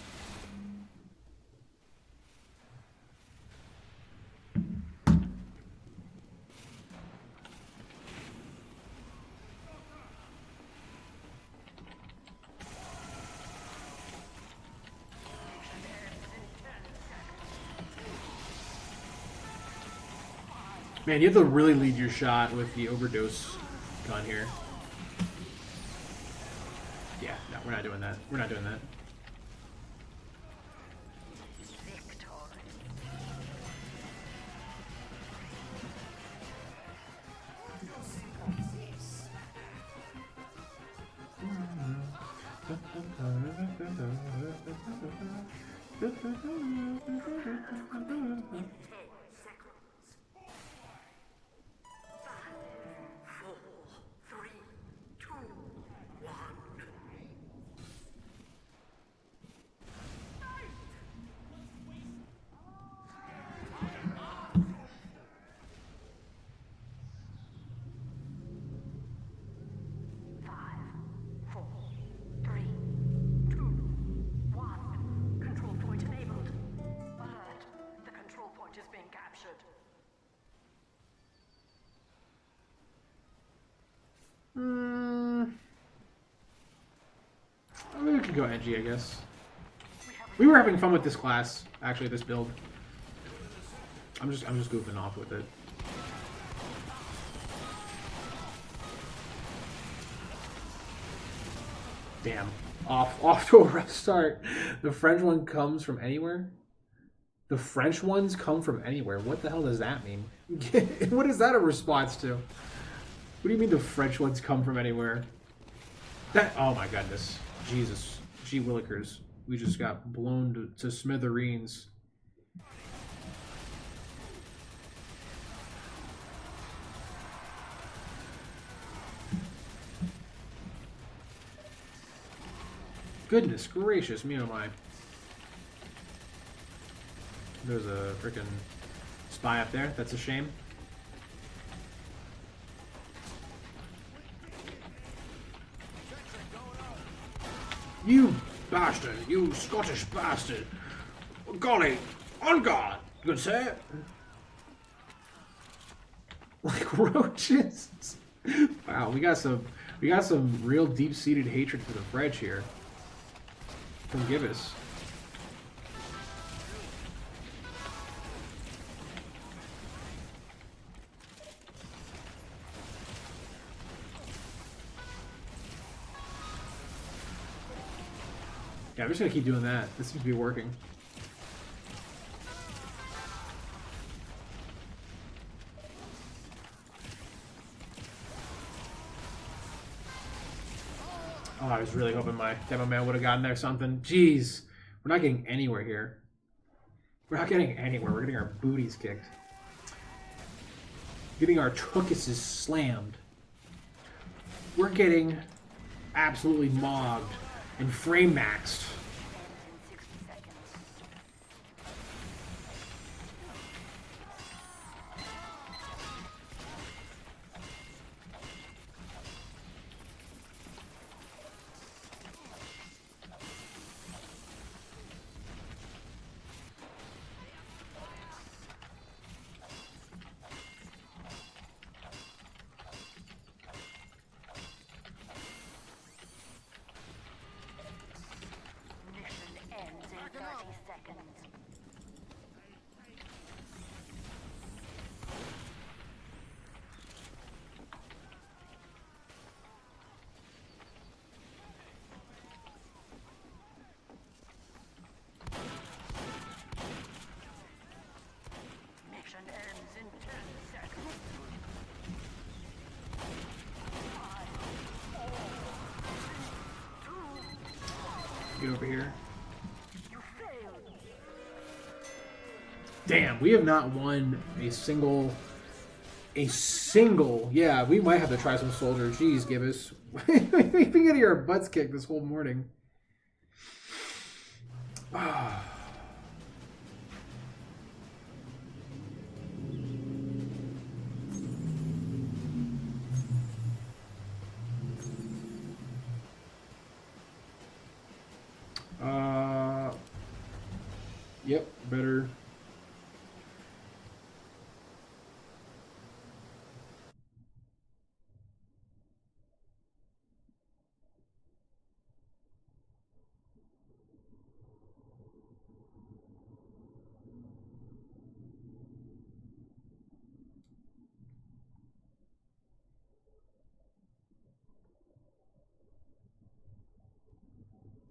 Man, you have to really lead your shot with the overdose gun here. Yeah, no, we're not doing that. We're not doing that. We could go edgy, I guess. We were having fun with this class, actually, this build. I'm just goofing off with it. Damn. Off to a rough start. The French one comes from anywhere? The French ones come from anywhere. What the hell does that mean? What is that a response to? What do you mean the French ones come from anywhere? That, oh my goodness. Jesus. Gee willikers. We just got blown to smithereens. Goodness gracious, me oh my. There's a freaking spy up there. That's a shame. You bastard! You Scottish bastard! Golly! On guard! Good sir! Like roaches! Wow, we got some real deep-seated hatred for the French here. From Gibbous. Yeah, I'm just gonna keep doing that. This seems to be working. Oh, I was really hoping my demo man would have gotten there something. Jeez. We're not getting anywhere here. We're not getting anywhere. We're getting our booties kicked. Getting our tuchuses slammed. We're getting absolutely mogged and frame maxed. Get over here. Damn, we have not won a single. Yeah, we might have to try some soldier. Jeez, Gibbous. We've been getting our butts kicked this whole morning. Yep, better.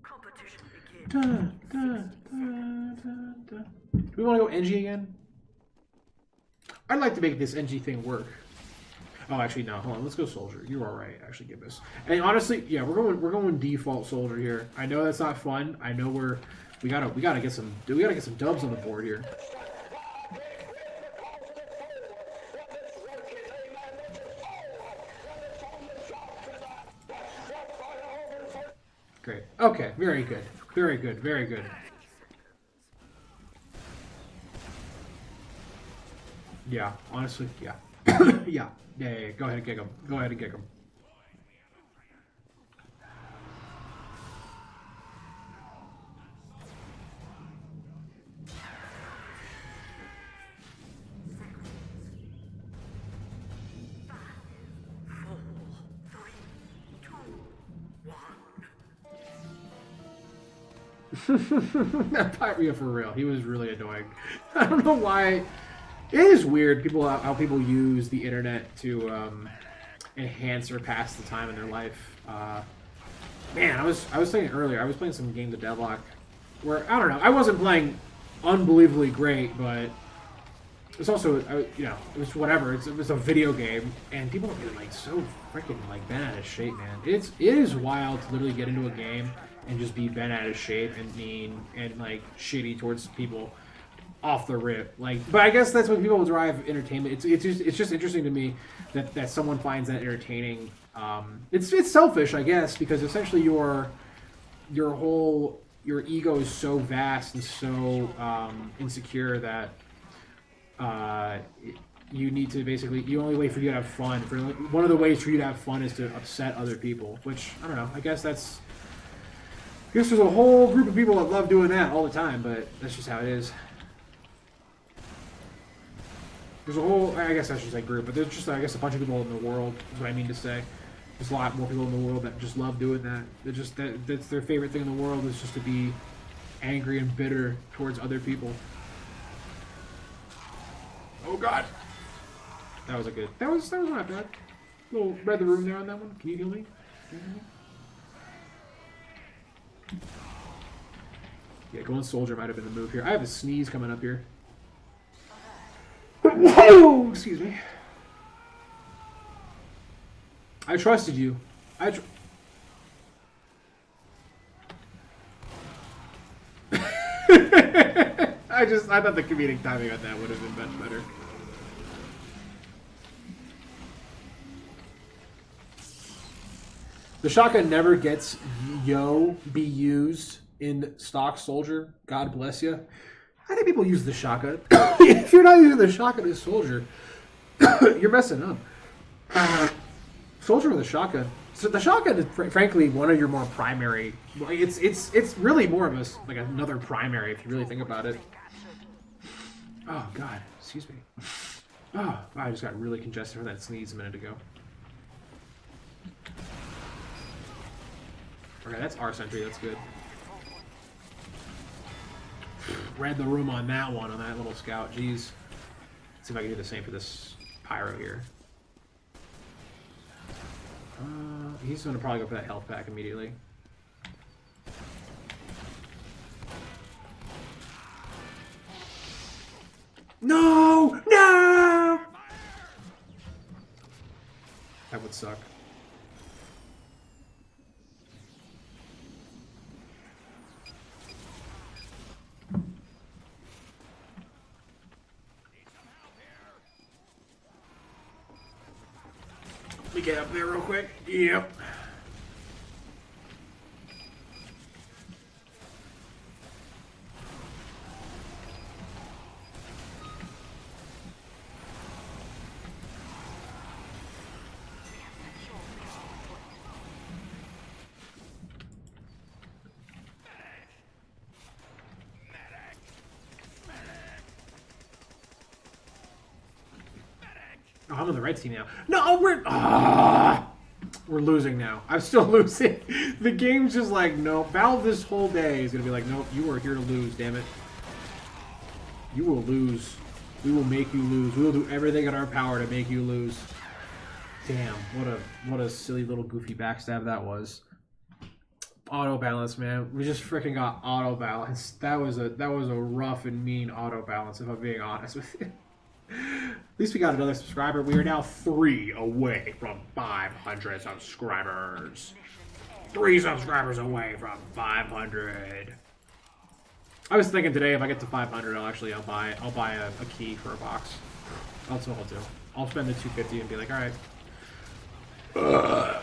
Competition begins. Do we want to go NG again? I'd like to make this NG thing work. Oh, actually, no. Hold on. Let's go soldier. You are right. Actually, Gibbous. And honestly, yeah, we're going default soldier here. I know that's not fun. I know we gotta get some dubs on the board here. Great. Okay. Very good. Very good. Very good. Yeah. Honestly, yeah. Yeah. Yeah. Go ahead and kick him. Go ahead and kick him. That Pyria for real. He was really annoying. I don't know why. It is weird how people use the internet to enhance or pass the time in their life. Man, I was thinking earlier. I was playing some games of Deadlock where I don't know. I wasn't playing unbelievably great, but it's also you know, it was whatever. It was a video game, and people are getting like so freaking like bent out of shape, man. It is wild to literally get into a game and just be bent out of shape and mean and like shitty towards people off the rip. Like, but I guess that's when people derive entertainment. It's just interesting to me that someone finds that entertaining. It's selfish, I guess, because essentially your ego is so vast and so insecure that you need to basically, the only way for you to have fun, one of the ways for you to have fun is to upset other people, which I don't know. I guess there's a whole group of people that love doing that all the time, but that's just how it is. There's a whole, I guess I should say group, but there's just, I guess, a bunch of people in the world, is what I mean to say. There's a lot more people in the world that just love doing that. That's their favorite thing in the world, is just to be angry and bitter towards other people. Oh god! That was not bad. A little read the room there on that one. Can you heal me? Yeah, going soldier might have been the move here. I have a sneeze coming up here. Whoa! Excuse me. I trusted you. I thought the comedic timing on that would have been much better. The shotgun never gets be used in stock soldier. God bless you. How do people use the shotgun? If you're not using the shotgun as soldier, you're messing up. Soldier with a shotgun. So the shotgun is frankly one of your more primary. It's really more of like another primary if you really think about it. Oh god, excuse me. Oh, I just got really congested from that sneeze a minute ago. Okay, that's our sentry. That's good. Read the room on that one, on that little scout. Jeez. Let's see if I can do the same for this pyro here. He's going to probably go for that health pack immediately. No! No! That would suck. Let me get up there real quick. Yep. Oh, I'm on the right team now. No, we're losing now. I'm still losing. The game's just like, no. Valve this whole day is gonna be like, nope, you are here to lose, damn it. You will lose. We will make you lose. We will do everything in our power to make you lose. Damn, what a silly little goofy backstab that was. Auto balance, man. We just freaking got auto balance. That was a rough and mean auto balance, if I'm being honest with you. At least we got another subscriber. We are now 3 away from 500 subscribers. 3 subscribers away from 500. I was thinking today if I get to 500, I'll buy a key for a box. That's what I'll do. I'll spend the 250 and be like, all right.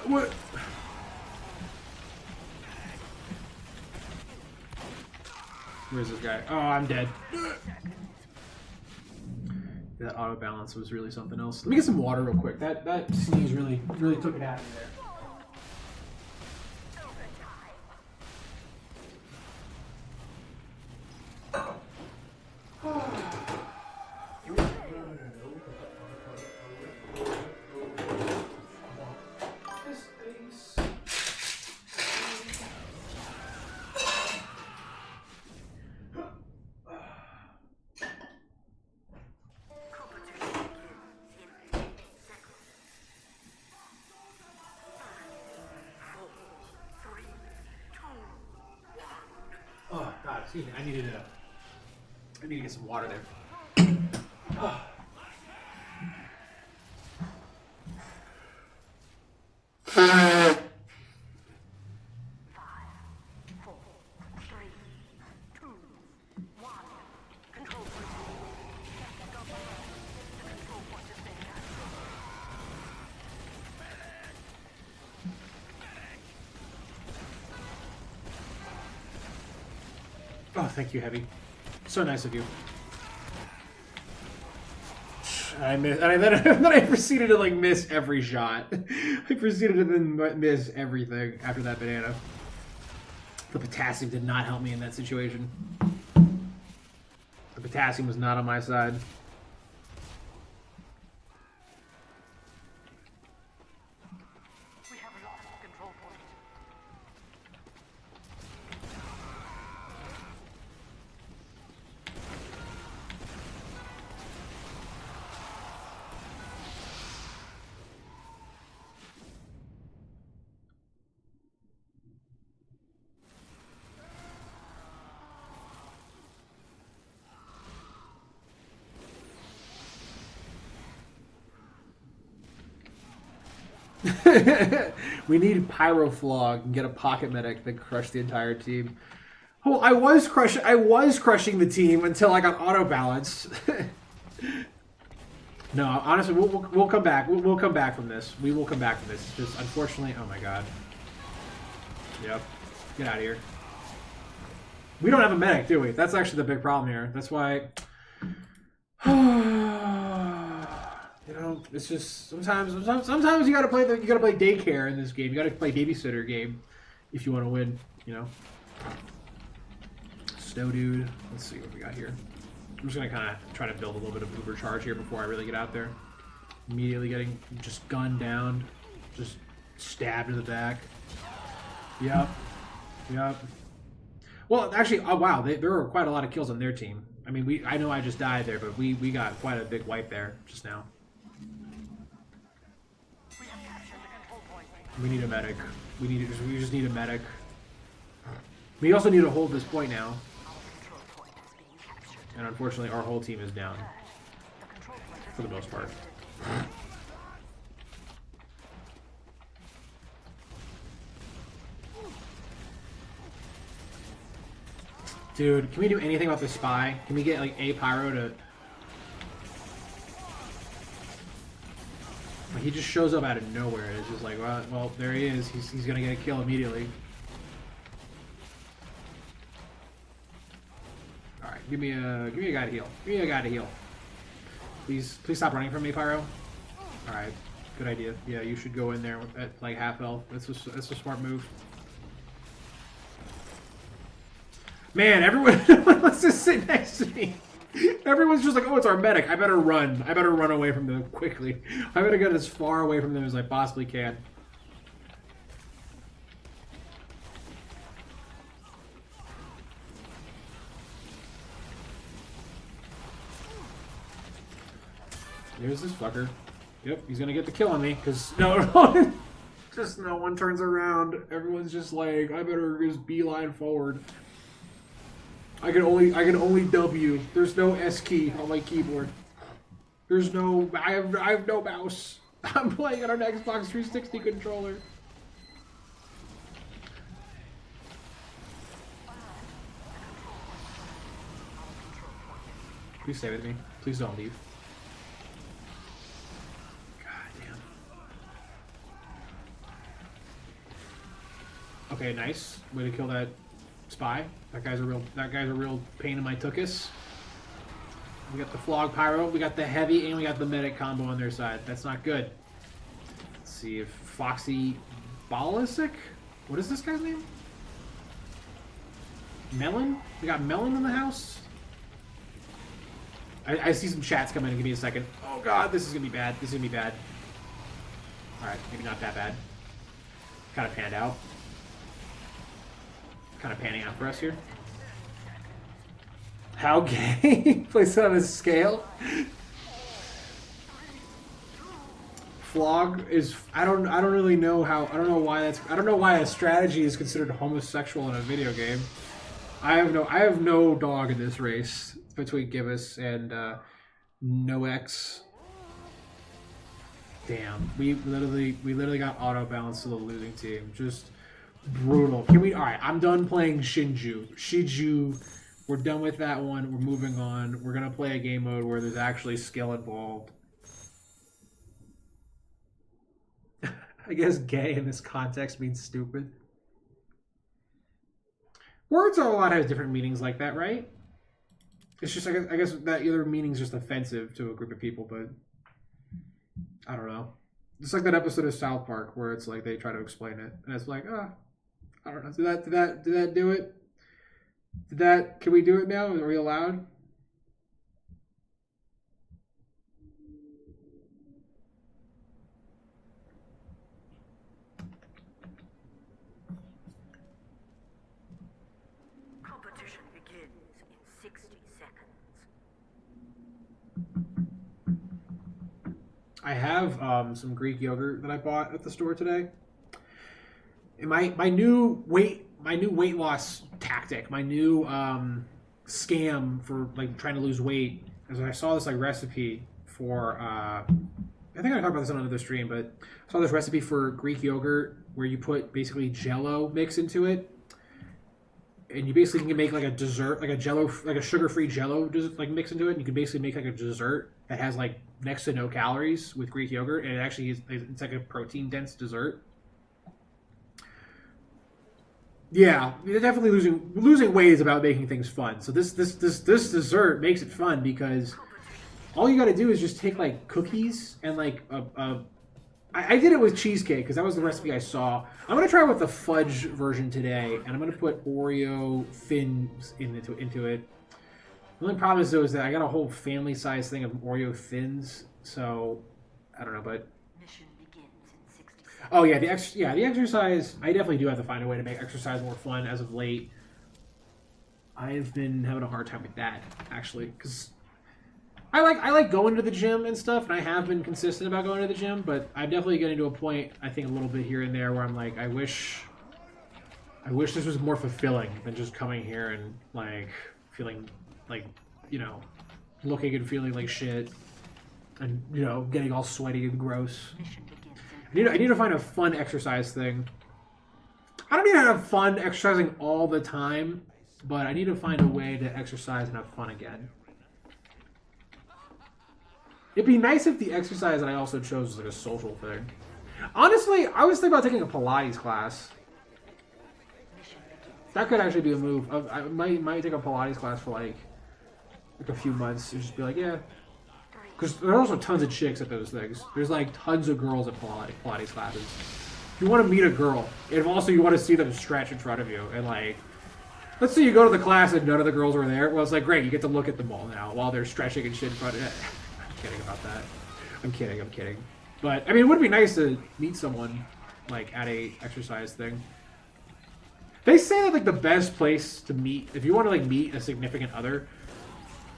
What? Where's this guy? Oh, I'm dead. That auto balance was really something else. Let me get some water real quick. That sneeze really took it out of me there. Oh God, excuse me. I need to get some water there. Oh. 5, 4, 3, 2, 1. Control point. The control point is there. Oh, thank you, Heavy. So nice of you. Then I proceeded to like miss every shot. I proceeded to then miss everything after that banana. The potassium did not help me in that situation. The potassium was not on my side. We have lost the control point. We need Pyroflog and get a pocket medic that crush the entire team. Oh, I was crushing the team until I got auto balanced. No, honestly, we'll come back. We'll come back from this. We will come back from this. It's just unfortunately, oh my God. Yep, get out of here. We don't have a medic, do we? That's actually the big problem here. That's why. You know, it's just sometimes you gotta play daycare in this game. You gotta play babysitter game if you want to win. You know. Snow dude. Let's see what we got here. I'm just gonna kind of try to build a little bit of uber charge here before I really get out there. Immediately getting just gunned down, just stabbed in the back. Yep. Yep. Well, actually, oh wow, there were quite a lot of kills on their team. I mean, I know I just died there, but we got quite a big wipe there just now. We need a medic. We just need a medic. We also need to hold this point now. And unfortunately, our whole team is down. For the most part. Dude, can we do anything about the spy? Can we get like a pyro to... Like, he just shows up out of nowhere. It's just like, well, there he is. He's gonna get a kill immediately. All right, give me a guy to heal. Give me a guy to heal. Please stop running from me, Pyro. All right, good idea. Yeah, you should go in there at like half health. That's a smart move. Man, everyone wants to sit next to me. Everyone's just like, oh, it's our medic. I better run. I better run away from them quickly. I better get as far away from them as I possibly can. There's this fucker. Yep, he's gonna get the kill on me, because no, just no one turns around. Everyone's just like, I better just beeline forward. I can only W. There's no S key on my keyboard. There's no, I have no mouse. I'm playing on an Xbox 360 controller. Please stay with me. Please don't leave. Okay, nice. Way to kill that spy. That guy's a real pain in my tuchus. We got the Flog Pyro, we got the Heavy, and we got the Medic combo on their side. That's not good. Let's see if Foxy Balisic? What is this guy's name? Melon? We got Melon in the house? I see some chats coming in. Give me a second. Oh god, this is gonna be bad. This is gonna be bad. Alright, maybe not that bad. Kind of panned out. Kind of panning out for us here. How gay? Place it on a scale. Flog is I don't really know how I don't know why a strategy is considered homosexual in a video game. I have no dog in this race between Gibbous and Nox. Damn, we literally got auto balance to the losing team. Just brutal. Alright, I'm done playing Shiju. We're done with that one. We're moving on. We're gonna play a game mode where there's actually skill involved. I guess gay in this context means stupid. Words a lot has different meanings like that, right? It's just I guess that either meaning's just offensive to a group of people, but I don't know. It's like that episode of South Park where it's like they try to explain it, and it's like, I don't know. Did that do it? Can we do it now? Are we allowed? Competition begins in 60 seconds. I have some Greek yogurt that I bought at the store today. And my new weight loss tactic, my new scam for like trying to lose weight, is I saw this like recipe for I think I talked about this on another stream, but I saw this recipe for Greek yogurt where you put basically Jello mix into it, and you basically can make like a dessert, like a sugar-free Jello like mix into it. And you can basically make like a dessert that has like next to no calories with Greek yogurt, and it actually it's like a protein dense dessert. Yeah, definitely losing weight is about making things fun. So this dessert makes it fun because all you got to do is just take like cookies and like I did it with cheesecake because that was the recipe I saw. I'm gonna try it with the fudge version today, and I'm gonna put Oreo thins into it. The only problem is though is that I got a whole family size thing of Oreo thins, so I don't know, but. Oh yeah, the exercise. I definitely do have to find a way to make exercise more fun as of late. I've been having a hard time with that actually, because I like going to the gym and stuff, and I have been consistent about going to the gym. But I'm definitely getting to a point, I think, a little bit here and there where I'm like, I wish this was more fulfilling than just coming here and like feeling like, you know, looking and feeling like shit, and you know, getting all sweaty and gross. I need to find a fun exercise thing. I don't need to have fun exercising all the time, but I need to find a way to exercise and have fun again. It'd be nice if the exercise that I also chose was like a social thing. Honestly, I was thinking about taking a Pilates class. That could actually be a move. I might take a Pilates class for like a few months and just be like, yeah. Because there are also tons of chicks at those things. There's like tons of girls at Pilates classes. If you want to meet a girl, and also you want to see them stretch in front of you and like Let's say you go to the class and none of the girls were there. Well, it's like, great, you get to look at them all now while they're stretching and shit in front of it. I'm kidding about that. I'm kidding. But, I mean, it would be nice to meet someone, like, at a exercise thing. They say that, like, the best place to meet, if you want to, like, meet a significant other,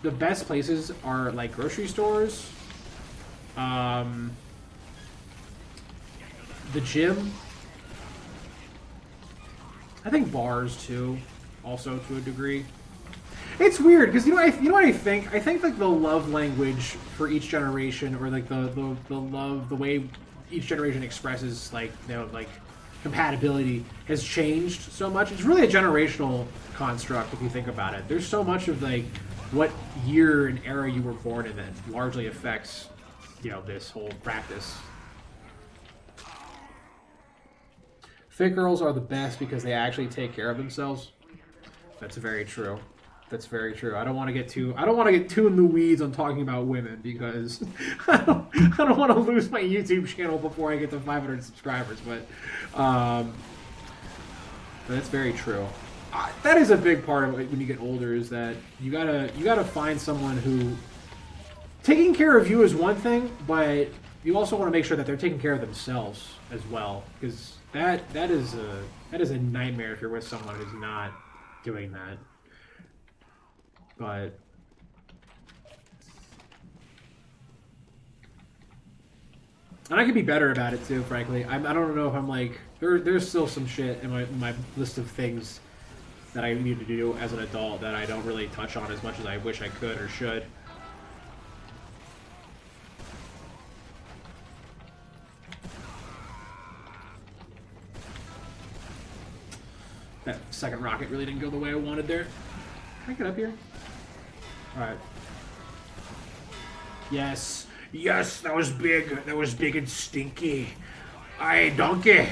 the best places are, like, grocery stores, the gym, I think bars, too. Also, to a degree, it's weird because you know what I think. I think like the love language for each generation, or like the love, the way each generation expresses like like compatibility has changed so much. It's really a generational construct if you think about it. There's so much of like what year and era you were born in that largely affects this whole practice. Fit girls are the best because they actually take care of themselves. That's very true. That's very true. I don't want to get too in the weeds on talking about women because I don't want to lose my YouTube channel before I get to 500 subscribers. But that's very true. That is a big part of it when you get older, is that you gotta find someone who taking care of you is one thing, but you also want to make sure that they're taking care of themselves as well, because that is a nightmare if you're with someone who's not doing that. But and I could be better about it too, frankly. I don't know if I'm like there's still some shit in my list of things that I need to do as an adult that I don't really touch on as much as I wish I could or should. That second rocket really didn't go the way I wanted there. Can I get up here? Alright. Yes. Yes, that was big. That was big and stinky. Aye, donkey.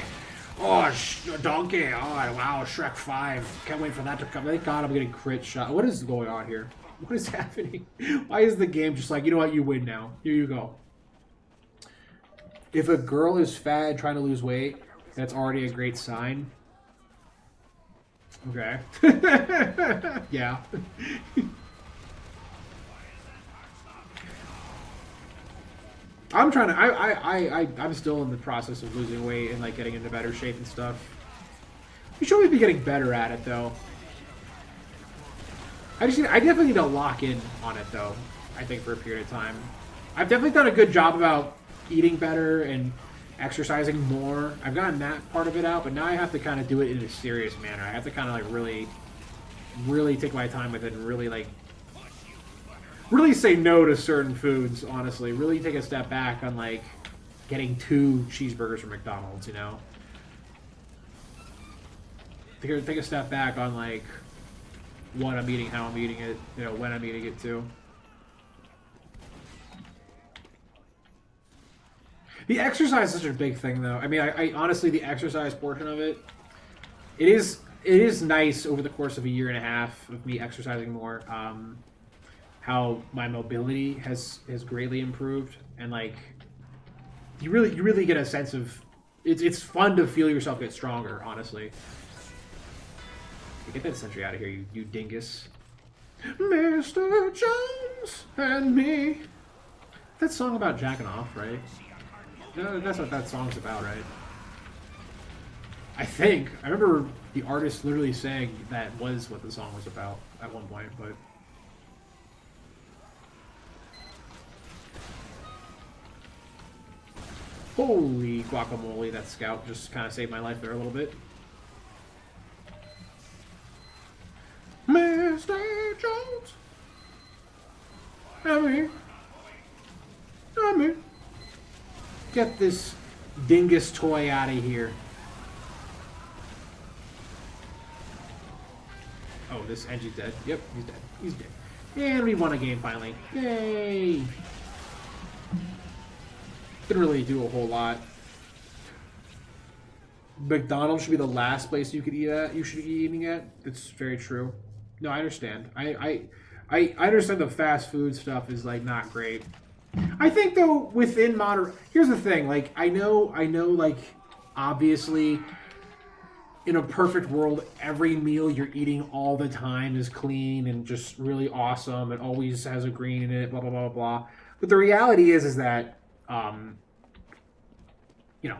Oh, donkey. Oh, wow, Shrek 5. Can't wait for that to come. Thank God I'm getting crit shot. What is going on here? What is happening? Why is the game just like, you know what, you win now. Here you go. If a girl is fat and trying to lose weight, that's already a great sign. Okay. Yeah. I'm trying to. I'm still in the process of losing weight and like getting into better shape and stuff. You should always be getting better at it, though. I definitely need to lock in on it, though. I think for a period of time. I've definitely done a good job about eating better and exercising more. I've gotten that part of it out, but now I have to kind of do it in a serious manner. I have to kind of like really take my time with it and really say no to certain foods, honestly. Really take a step back on like getting 2 cheeseburgers from McDonald's, you know? Take a step back on like what I'm eating, how I'm eating it, you know, when I'm eating it too. The exercise is such a big thing, though. I mean, I honestly, the exercise portion of it, it is nice over the course of a year and a half of me exercising more. How my mobility has greatly improved, and like you really get a sense of it's fun to feel yourself get stronger. Honestly, get that sentry out of here, you dingus, Mr. Jones and me. That song about jacking off, right? No, that's what that song's about, right? I think. I remember the artist literally saying that was what the song was about at one point, but... Holy guacamole, that scout just kind of saved my life there a little bit. Mr. Jones! I'm here. Get this dingus toy out of here. Oh, this Engi's dead. Yep, he's dead. He's dead. And we won a game finally. Yay! Didn't really do a whole lot. McDonald's should be the last place you could eat at. You should be eating at. That's very true. No, I understand. I understand the fast food stuff is like not great. I think though within modern, here's the thing. Like I know, like obviously, in a perfect world, every meal you're eating all the time is clean and just really awesome and always has a green in it, blah blah blah blah. But the reality is that you know,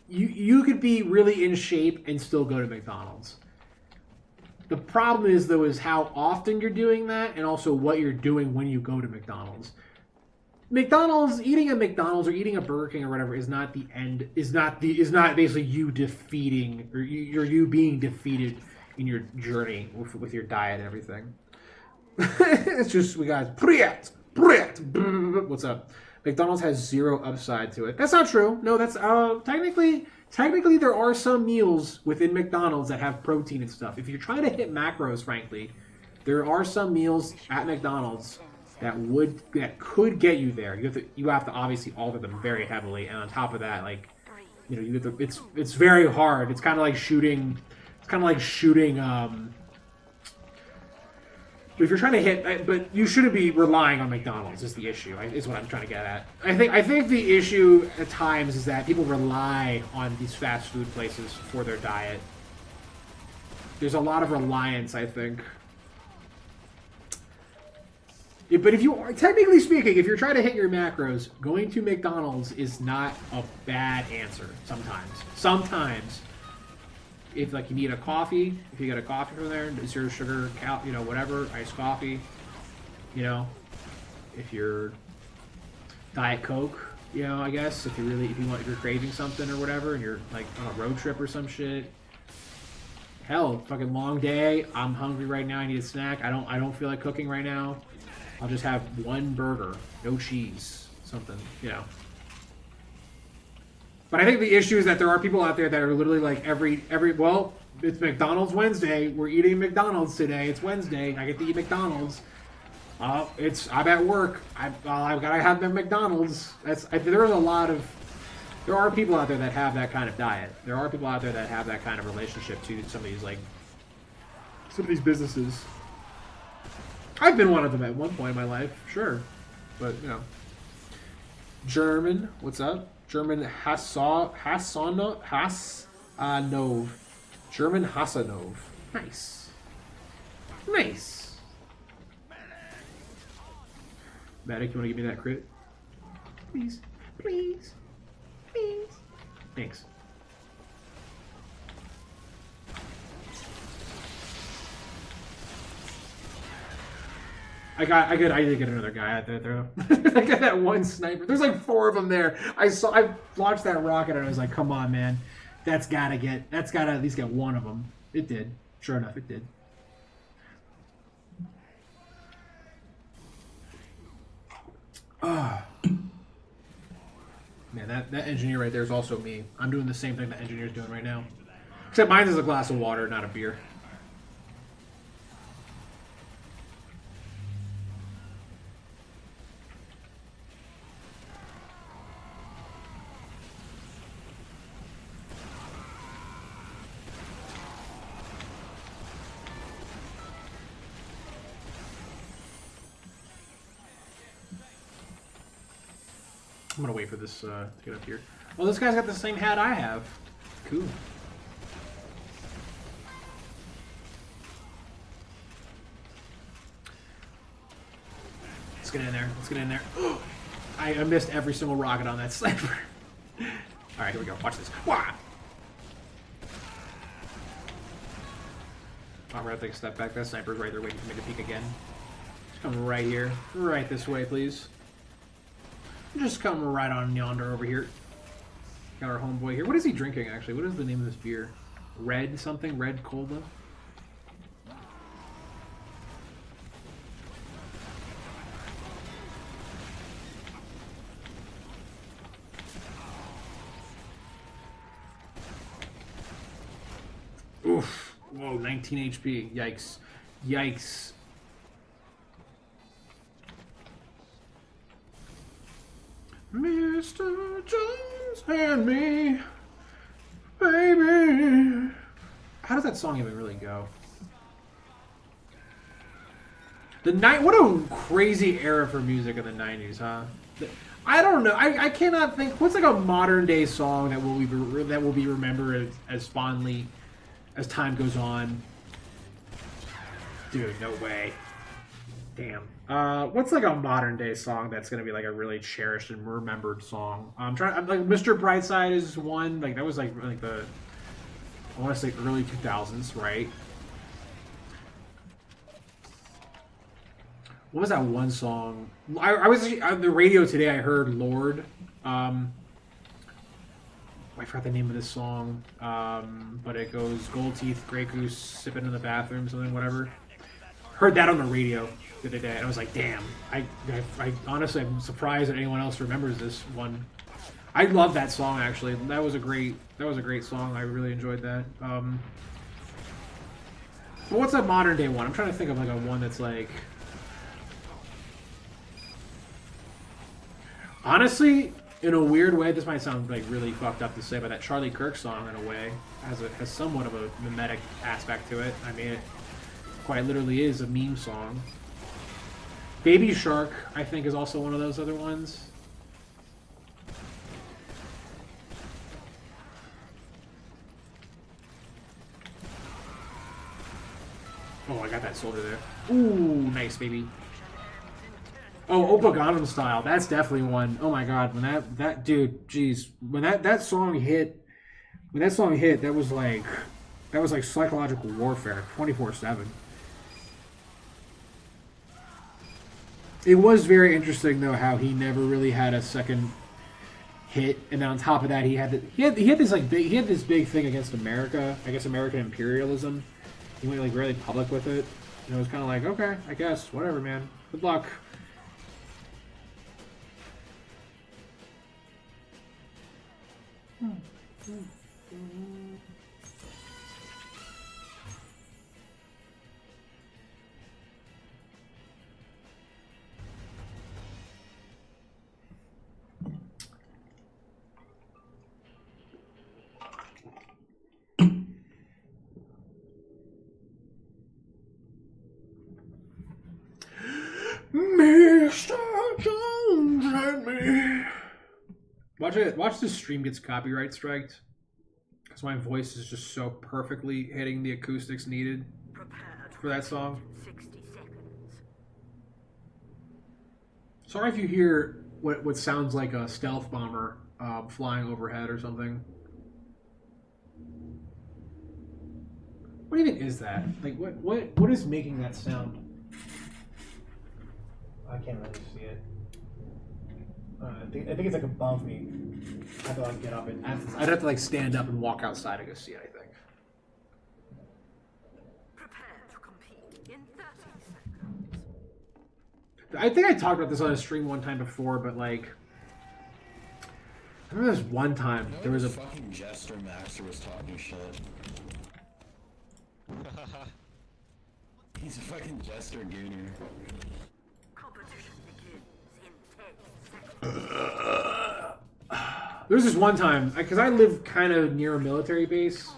you could be really in shape and still go to McDonald's. The problem is though is how often you're doing that and also what you're doing when you go to McDonald's. McDonald's, eating at McDonald's or eating a Burger King or whatever is not the end. Is not basically you defeating or you being defeated in your journey with your diet and everything. It's just we got Priet. What's up? McDonald's has zero upside to it. That's not true. No, that's technically there are some meals within McDonald's that have protein and stuff. If you're trying to hit macros, frankly, there are some meals at McDonald's that could get you there. You have to obviously alter them very heavily, and on top of that, like, you know, you have to, it's very hard. It's kind of like shooting. If you're trying to hit, but you shouldn't be relying on McDonald's. Is the issue? Is what I'm trying to get at. I think the issue at times is that people rely on these fast food places for their diet. There's a lot of reliance, I think. Yeah, but if you are, technically speaking, if you're trying to hit your macros, going to McDonald's is not a bad answer. Sometimes, if like you need a coffee, if you get a coffee from there, 0 sugar, you know, whatever, iced coffee, you know, if you're Diet Coke, you know, I guess if you're craving something or whatever, and you're like on a road trip or some shit. Hell, fucking long day. I'm hungry right now. I need a snack. I don't feel like cooking right now. I'll just have one burger, no cheese, something, you know. But I think the issue is that there are people out there that are literally like well, it's McDonald's Wednesday. We're eating McDonald's today. It's Wednesday. I get to eat McDonald's. I'm at work. I've gotta have the McDonald's. There are people out there that have that kind of diet. There are people out there that have that kind of relationship to some of these businesses. I've been one of them at one point in my life, sure. But, you know. German, what's up? German Hassanov. German Hassanov. Nice. Nice. Medic, you want to give me that crit? Please. Please. Please. Thanks. I did get another guy out there. I got that one sniper. There's like 4 of them there. I launched that rocket and I was like, come on, man. That's gotta at least get one of them. It did. Sure enough, it did. Man, that engineer right there is also me. I'm doing the same thing the engineer's doing right now. Except mine is a glass of water, not a beer. I'm gonna wait for this to get up here. Well, this guy's got the same hat I have. Cool. Let's get in there. Let's get in there. I missed every single rocket on that sniper. Alright, here we go. Watch this. Wah! Alright, I'll take a step back. That sniper's right there waiting for me to peek again. Just come right here. Right this way, please. Just come right on yonder over here. Got our homeboy here. What is he drinking, actually? What is the name of this beer? Red something? Red Cola? Oof. Whoa, 19 HP. Yikes. Yikes. Mr. Jones and me, baby. How does that song even really go? What a crazy era for music in the 90s, huh? I don't know. I cannot think. What's like a modern day song that will be remembered as fondly as time goes on? Dude, no way. Damn. What's like a modern day song that's gonna be like a really cherished and remembered song? I'm like Mr. Brightside is one. Like that was like the I want to say early 2000s, right? What was that one song? I was on the radio today. I heard Lord. I forgot the name of this song, but it goes Gold Teeth, Grey Goose, sipping in the bathroom, something, whatever. Heard that on the radio the other day, and I was like, damn. I honestly, I'm surprised that anyone else remembers this one. I love that song actually. That was a great song. I really enjoyed that. But what's a modern day one? I'm trying to think of like a one that's like. Honestly, in a weird way, this might sound like really fucked up to say, but that Charlie Kirk song, in a way, has somewhat of a mimetic aspect to it. I mean, it quite literally is a meme song. Baby Shark, I think, is also one of those other ones. Oh, I got that soldier there. Ooh, nice, baby. Oh, Oppa Gangnam Style. That's definitely one. Oh my god, when that dude, jeez, when that song hit, that was like psychological warfare, 24/7. It was very interesting though how he never really had a second hit, and then on top of that, he had this big thing against America, I guess American imperialism. He went like really public with it, and it was kind of like, okay, I guess whatever, man. Good luck. Mr. Jones and me. Watch this stream gets copyright striked. Because my voice is just so perfectly hitting the acoustics needed for that song. 60 seconds. Sorry if you hear what sounds like a stealth bomber flying overhead or something. What even is that? Like what is making that sound? I can't really see it. I think it's like above me. I have to like get up and I'd have to like stand up and walk outside to go see it. I think. Prepare to compete in 30 seconds. I think I talked about this on a stream one time before, but like, I remember this one time there was a fucking Jester Maxer was talking shit. He's a fucking Jester Gooner. Competition begins in 10 seconds. There was this one time, because I live kind of near a military base,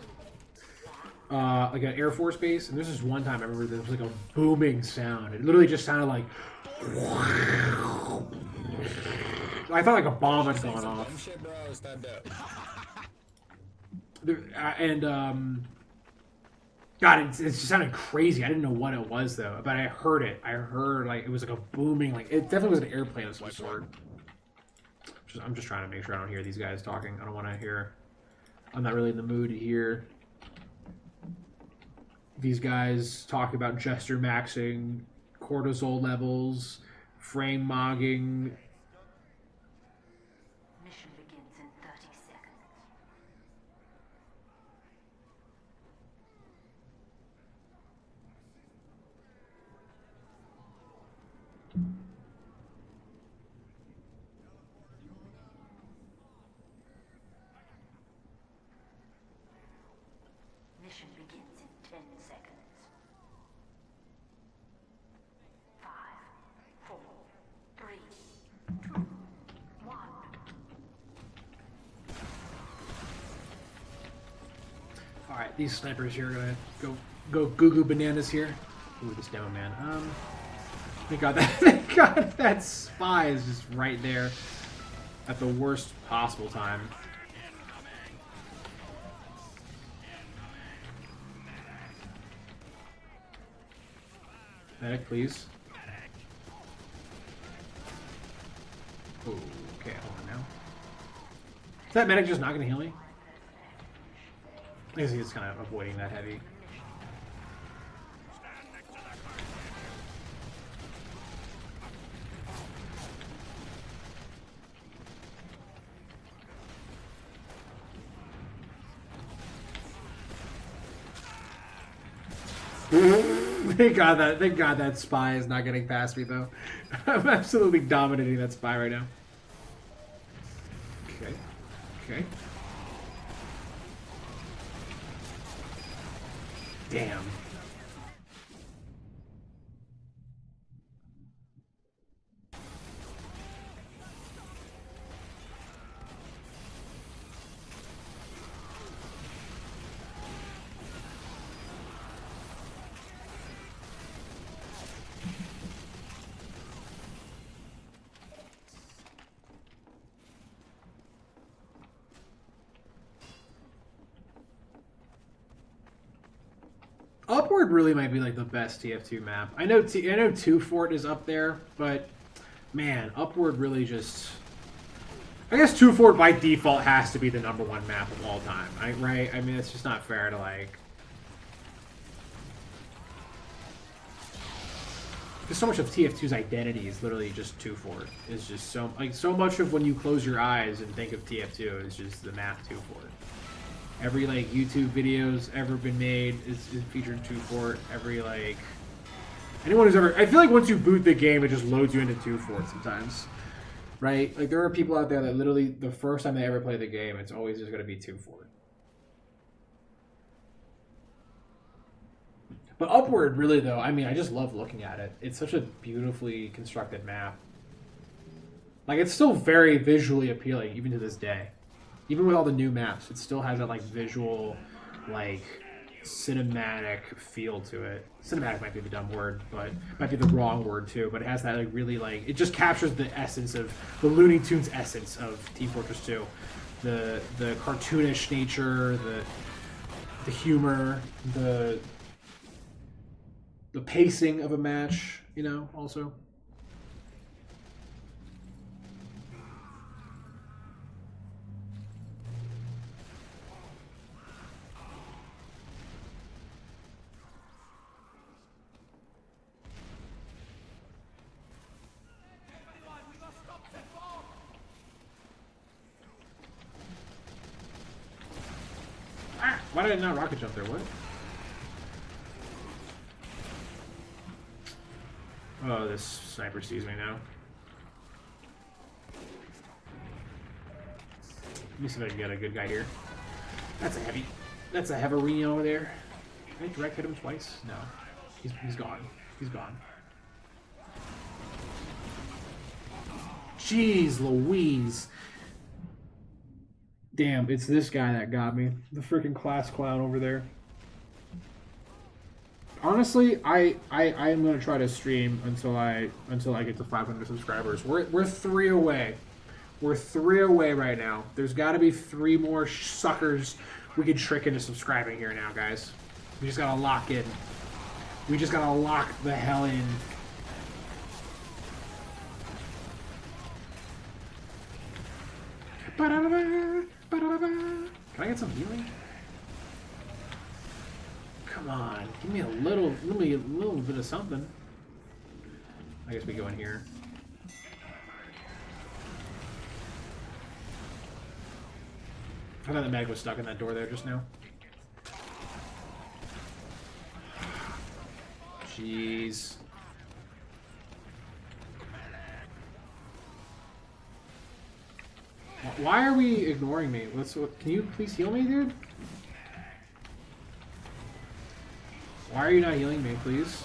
like an Air Force base, and there's this one time I remember there was like a booming sound. It literally just sounded like... I thought like a bomb had gone off. Shit, bro, it's that dope. God, it just sounded crazy. I didn't know what it was though, but I heard it. I heard like it was like a booming, like it definitely was an airplane of some sort. I'm just trying to make sure I don't hear these guys talking. I don't want to hear. I'm not really in the mood to hear these guys talk about Jester maxing, cortisol levels, frame mogging. Mission begins in 30 seconds. Mission begins in 10 seconds. 5, 4, 3, 2, 1. All right, these snipers here are gonna go goo goo bananas here. Ooh, this demo man. Thank God that thank God that spy is just right there. at the worst possible time. Medic, please. Ooh, okay, hold on now. Is that medic just not going to heal me? I guess he's kind of avoiding that heavy. Thank God that spy is not getting past me though. I'm absolutely dominating that spy right now. Okay. Okay. Damn. Upward really might be like the best TF2 map. I know Two Fort is up there, but man, Upward really just. I guess Two Fort by default has to be the #1 map of all time, right? I mean, it's just not fair to like. Because so much of TF2's identity is literally just Two Fort. It's just so much of when you close your eyes and think of TF2 is just the map Two Fort. Every like YouTube videos ever been made is featured Two Fort. Every like anyone who's ever, I feel like once you boot the game, it just loads you into Two Fort sometimes, right? Like there are people out there that literally the first time they ever play the game, it's always just going to be Two Fort. But Upward, really though, I mean, I just love looking at it. It's such a beautifully constructed map. Like it's still very visually appealing even to this day. Even with all the new maps, it still has that like visual, like cinematic feel to it. Cinematic might be the dumb word, but might be the wrong word too. But it has that like really like it just captures the essence of the Looney Tunes essence of Team Fortress 2, the cartoonish nature, the humor, the pacing of a match. You know, also. Why did I not rocket jump there? What? Oh, this sniper sees me now. Let me see if I can get a good guy here. That's a heavy. That's a Heverino over there. Can I direct hit him twice? No. He's gone. He's gone. Jeez Louise. Damn, it's this guy that got me. The freaking class clown over there. Honestly, I am gonna try to stream until I get to 500 subscribers. We're 3 away. We're 3 away right now. There's got to be 3 more suckers we can trick into subscribing here now, guys. We just gotta lock in. We just gotta lock the hell in. Can I get some healing? Come on, give me a little bit of something. I guess we go in here. I thought the mag was stuck in that door there just now. Jeez. Why are we ignoring me? Can you please heal me, dude? Why are you not healing me, please?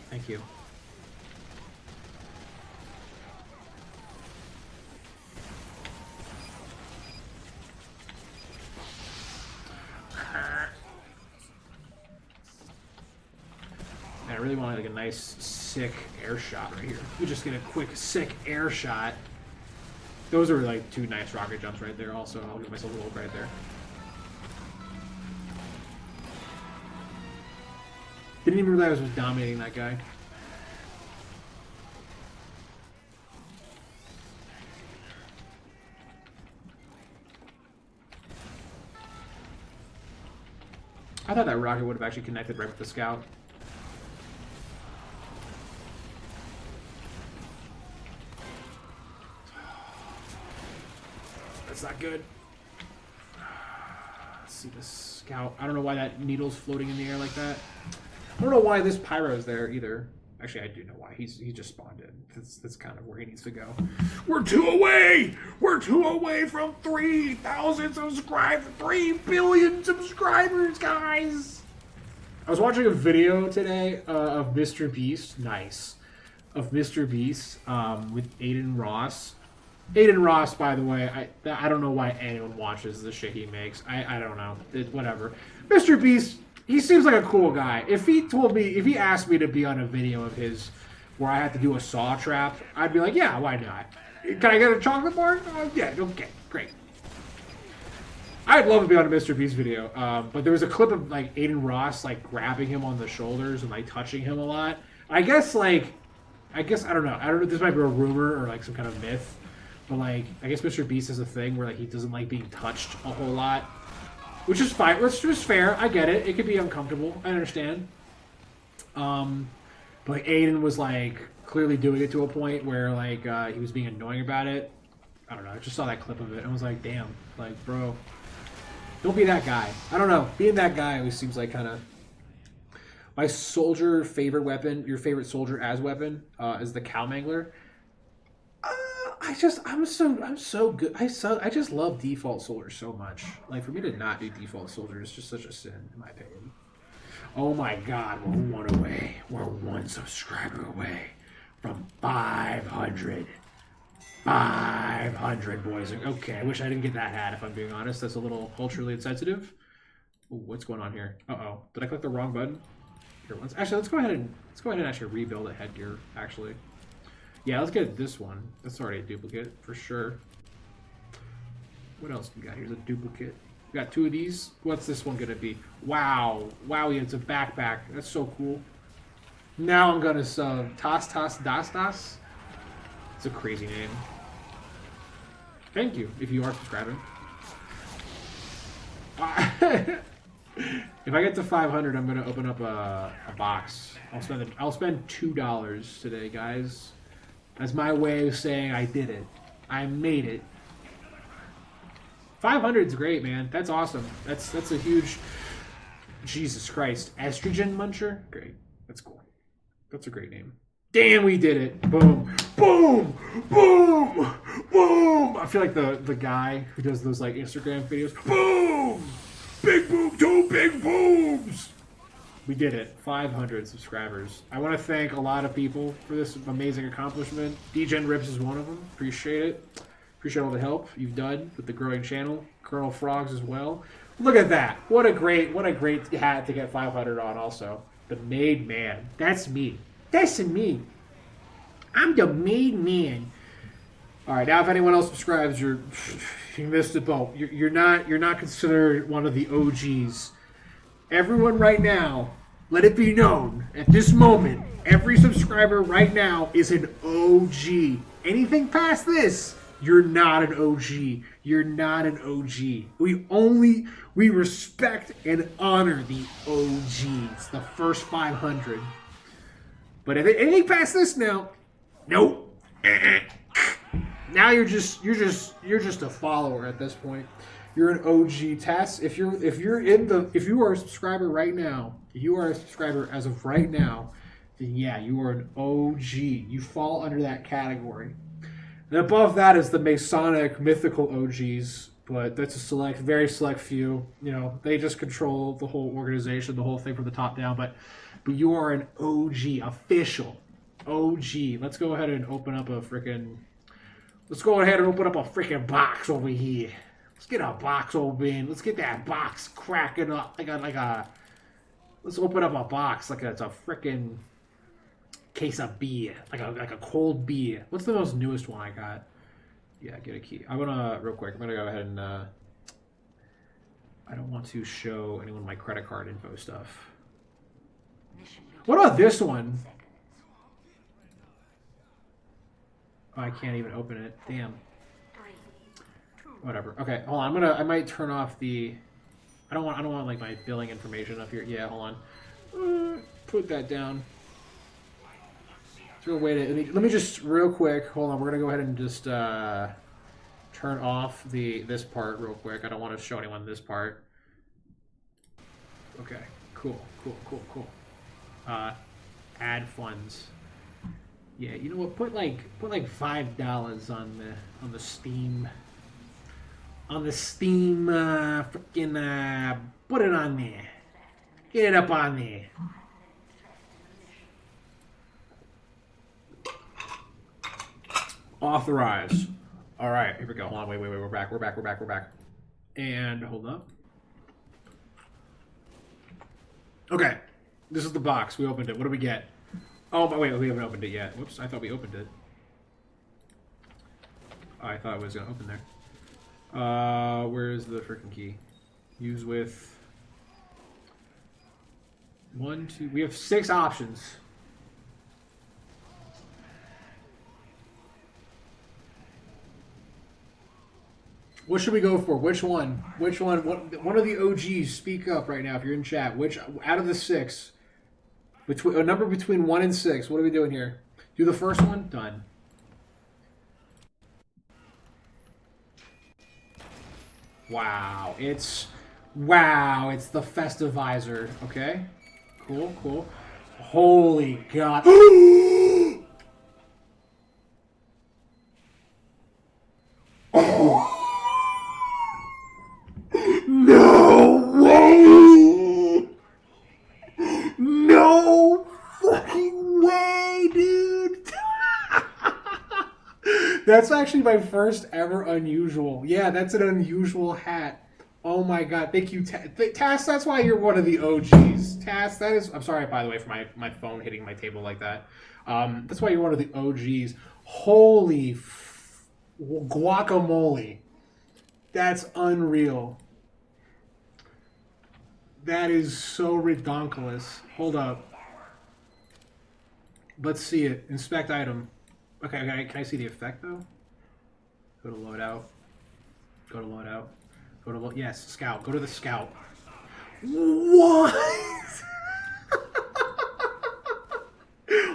Thank you. I really want like a nice, sick air shot right here. We just get a quick, sick air shot. Those are like 2 nice rocket jumps right there. Also, I'll give myself a little credit there. Didn't even realize I was dominating that guy. I thought that rocket would have actually connected right with the scout. That's not good. Let's see the scout. I don't know why that needle's floating in the air like that. I don't know why this pyro's there either. Actually, I do know why. He just spawned in. That's kind of where he needs to go. We're 2 away! We're 2 away from 3,000 subscribers! 3 billion subscribers, guys! I was watching a video today of Mr. Beast. Nice. Of Mr. Beast with Aiden Ross. Aiden Ross, by the way, I don't know why anyone watches the shit he makes. I don't know. Whatever. Mr. Beast, he seems like a cool guy. If he asked me to be on a video of his where I had to do a saw trap, I'd be like, yeah, why not? Can I get a chocolate bar? Yeah, okay, great. I'd love to be on a Mr. Beast video, but there was a clip of like Aiden Ross like grabbing him on the shoulders and like touching him a lot. I guess I don't know. I don't know if this might be a rumor or like some kind of myth. But, like, I guess Mr. Beast has a thing where, like, he doesn't like being touched a whole lot. Which is fine. Which is fair. I get it. It could be uncomfortable. I understand. But, like, Aiden was, like, clearly doing it to a point where, like, he was being annoying about it. I don't know. I just saw that clip of it and was like, damn. Like, bro. Don't be that guy. I don't know. Being that guy always seems like kind of... My soldier favorite weapon, your favorite soldier as weapon, is the Cow Mangler. I'm so good. I just love default soldier so much. Like, for me to not do default soldier is just such a sin, in my opinion. Oh my god, we're 1 away. We're 1 subscriber away from 500. 500, boys. Okay, I wish I didn't get that hat, if I'm being honest. That's a little culturally insensitive. Ooh, what's going on here? Uh-oh. Did I click the wrong button? Here, let's go ahead and actually rebuild a headgear, actually. Yeah, let's get this one. That's already a duplicate, for sure. What else we got? Here's a duplicate. We got 2 of these. What's this one going to be? Wow. Wow, it's a backpack. That's so cool. Now I'm going to sub Tas Das Das. It's a crazy name. Thank you, if you are subscribing. If I get to 500, I'm going to open up a box. I'll spend $2 today, guys. That's my way of saying I did it. I made it. 500 is great, man. That's awesome. That's a huge... Jesus Christ. Estrogen Muncher? Great. That's cool. That's a great name. Damn, we did it. Boom. Boom. Boom. Boom. I feel like the guy who does those like Instagram videos. Boom. Big boom. 2 big booms. We did it. 500 subscribers. I want to thank a lot of people for this amazing accomplishment. DGen Rips is one of them. Appreciate it. Appreciate all the help you've done with the growing channel. Colonel Frogs as well. Look at that. What a great hat to get 500 on also. The Made Man. That's me. That's me. I'm the Made Man. All right, now if anyone else subscribes, you missed the boat. You're not considered one of the OGs. Everyone right now, let it be known, at this moment, every subscriber right now is an OG. Anything past this, you're not an OG. You're not an OG. We respect and honor the OGs, the first 500. But if anything past this now, nope. Now you're just a follower at this point. You're an OG. Tess, if you are a subscriber right now, if you are a subscriber as of right now, then yeah, you are an OG. You fall under that category. And above that is the Masonic mythical OGs, but that's a very select few. You know, they just control the whole organization, the whole thing from the top down. But you are an OG, official OG. Let's go ahead and open up a freaking box over here. Let's get a box open. Let's get that box cracking up. Let's open up a box like it's a freaking case of beer, like a cold beer. What's the most newest one I got? Yeah, get a key. I'm gonna real quick. I'm gonna go ahead and. I don't want to show anyone my credit card info stuff. What about this one? Oh, I can't even open it. Damn. Whatever. Okay, hold on. I might turn off the. I don't want like my billing information up here. Yeah, hold on. Put that down. Is there a way to let me just real quick. Hold on. We're gonna go ahead and just turn off this part real quick. I don't want to show anyone this part. Okay. Cool. Add funds. Yeah, you know what? Put like $5 on the Steam. On the Steam, freaking, put it on there. Get it up on there. Authorize. All right, here we go. Hold on, wait. We're back. And hold up. Okay, this is the box. We opened it. What do we get? Oh, but wait, we haven't opened it yet. Whoops, I thought we opened it. I thought it was gonna open there. Where's the freaking key? Use with 1, 2. We have 6 options. What should we go for? Which one? Which one? One of the OGs. Speak up right now if you're in chat. Which out of the 6? Between a number between 1 and 6. What are we doing here? Do the first one. Done. Wow, it's the Festivizer. Okay, cool. Holy God! No way! No fucking way, dude! That's actually my first ever unusual. Yeah, that's an unusual hat. Oh my God. Thank you, Tass. That's why you're one of the OGs. Tass, that is... I'm sorry, by the way, for my phone hitting my table like that. That's why you're one of the OGs. Holy guacamole. That's unreal. That is so redonkulous. Hold up. Let's see it. Inspect item. Okay, can I see the effect, though? Go to loadout. Yes, scout. Go to the scout. What?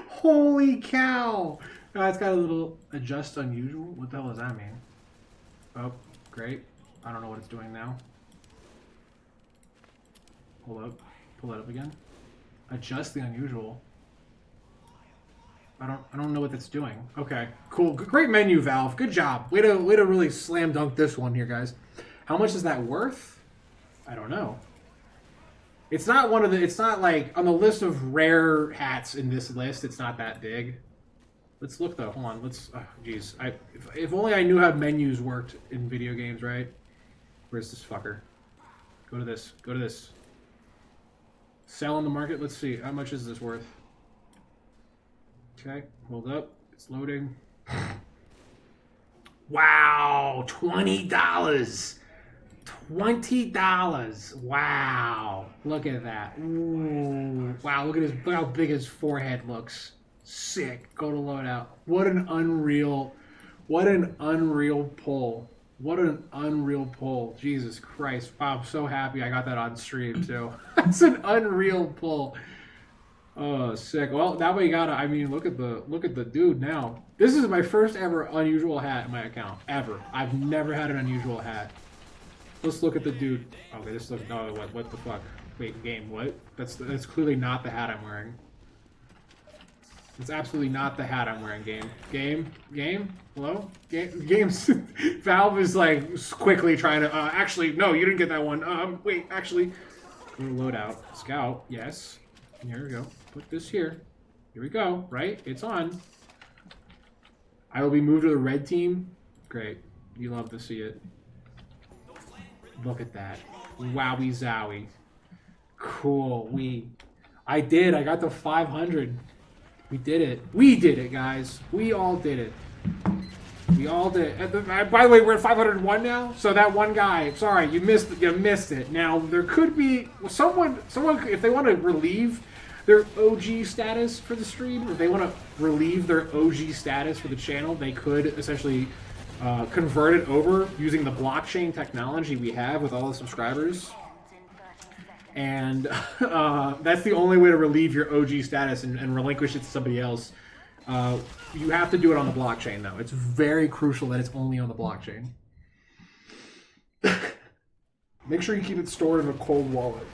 Holy cow. Oh, it's got a little adjust unusual. What the hell does that mean? Oh, great. I don't know what it's doing now. Hold up. Pull that up again. Adjust the unusual. I don't know what that's doing. Okay, cool. Great menu, Valve. Good job. Way to really slam dunk this one here, guys. How much is that worth? I don't know. It's not one of the. It's not like on the list of rare hats in this list. It's not that big. Let's look though. Hold on. Let's. Jeez. If only I knew how menus worked in video games, right? Where's this fucker? Go to this. Sell on the market. Let's see. How much is this worth? Okay, hold up. It's loading. Wow, $20. $20. Wow, look at that. Ooh. Wow, look at how big his forehead looks. Sick. Go to loadout. What an unreal pull. What an unreal pull. Jesus Christ. Wow, I'm so happy I got that on stream too. That's an unreal pull. Oh, sick. Well, now we gotta. I mean, look at the dude now. This is my first ever unusual hat in my account ever. I've never had an unusual hat. Let's look at the dude. Okay, this looks. Oh, what the fuck? Wait, game. What? That's clearly not the hat I'm wearing. It's absolutely not the hat I'm wearing. Game. Hello. Games. Valve is like quickly trying to. Actually, no, you didn't get that one. Wait, actually. Go to loadout. Scout. Yes. Here we go. Put this here. Here we go. Right? It's on. I will be moved to the red team. Great. You love to see it. Look at that. Wowie zowie. Cool. I did. I got the 500. We did it. We did it, guys. We all did it. We all did. By the way, we're at 501 now. So that one guy, sorry, you missed it. Now there could be someone if they want to relieve their OG status for the stream, if they want to relieve their OG status for the channel, they could essentially convert it over using the blockchain technology we have with all the subscribers. And that's the only way to relieve your OG status and relinquish it to somebody else. You have to do it on the blockchain, though. It's very crucial that it's only on the blockchain. Make sure you keep it stored in a cold wallet.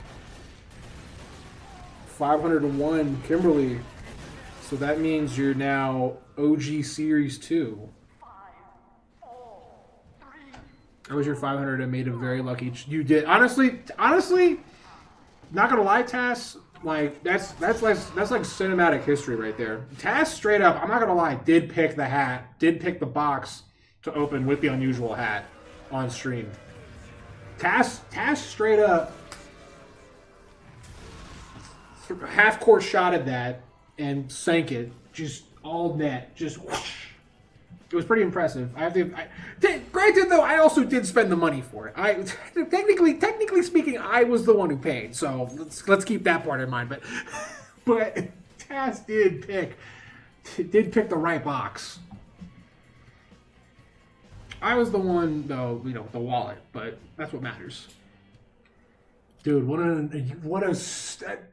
501, Kimberly. So that means you're now OG Series 2. That was your 500 and made a very lucky... You did. Honestly, not gonna lie, Tass, like, that's like cinematic history right there. Tass, straight up, I'm not gonna lie, did pick the hat, did pick the box to open with the unusual hat on stream. Tass straight up half-court shotted that and sank it, just all net, just whoosh. It was pretty impressive. Granted, though, I also did spend the money for it. Technically speaking, I was the one who paid. So let's keep that part in mind. But Taz did pick the right box. I was the one, though, with the wallet. But that's what matters. Dude,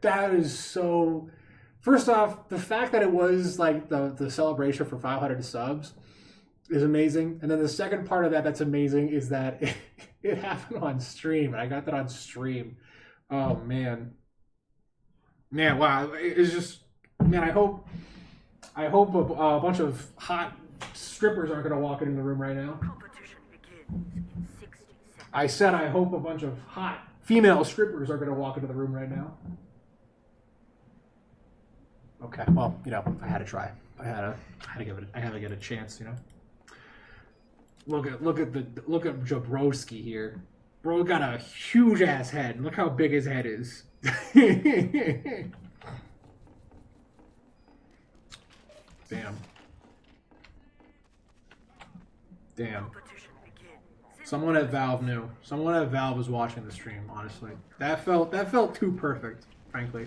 that is so. First off, the fact that it was like the celebration for 500 subs is amazing. And then the second part of that's amazing is that it happened on stream. And I got that on stream. Oh, man. Man, wow. It's just, man, I hope a bunch of hot strippers aren't going to walk into the room right now. Competition begins in 60 seconds. I said I hope a bunch of hot female strippers are going to walk into the room right now. Okay, well, I had to try. I had to give it a chance, Look at Jabrowski here. Bro got a huge ass head. Look how big his head is. Damn. Someone at Valve knew. Someone at Valve was watching the stream, honestly. That felt too perfect, frankly.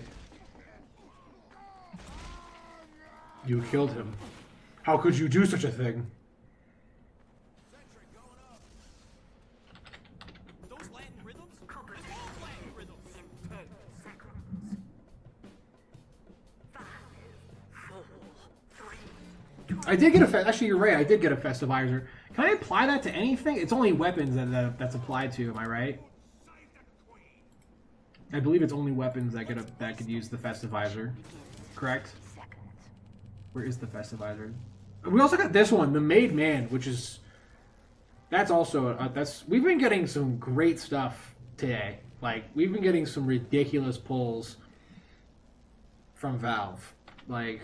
You killed him. How could you do such a thing? I did get actually, you're right. I did get a Festivizer. Can I apply that to anything? It's only weapons that's applied to. Am I right? I believe it's only weapons that could use the Festivizer. Correct? Where is the Festivizer? We also got this one, the Made Man, which is we've been getting some great stuff today. Like, we've been getting some ridiculous pulls from Valve. Like,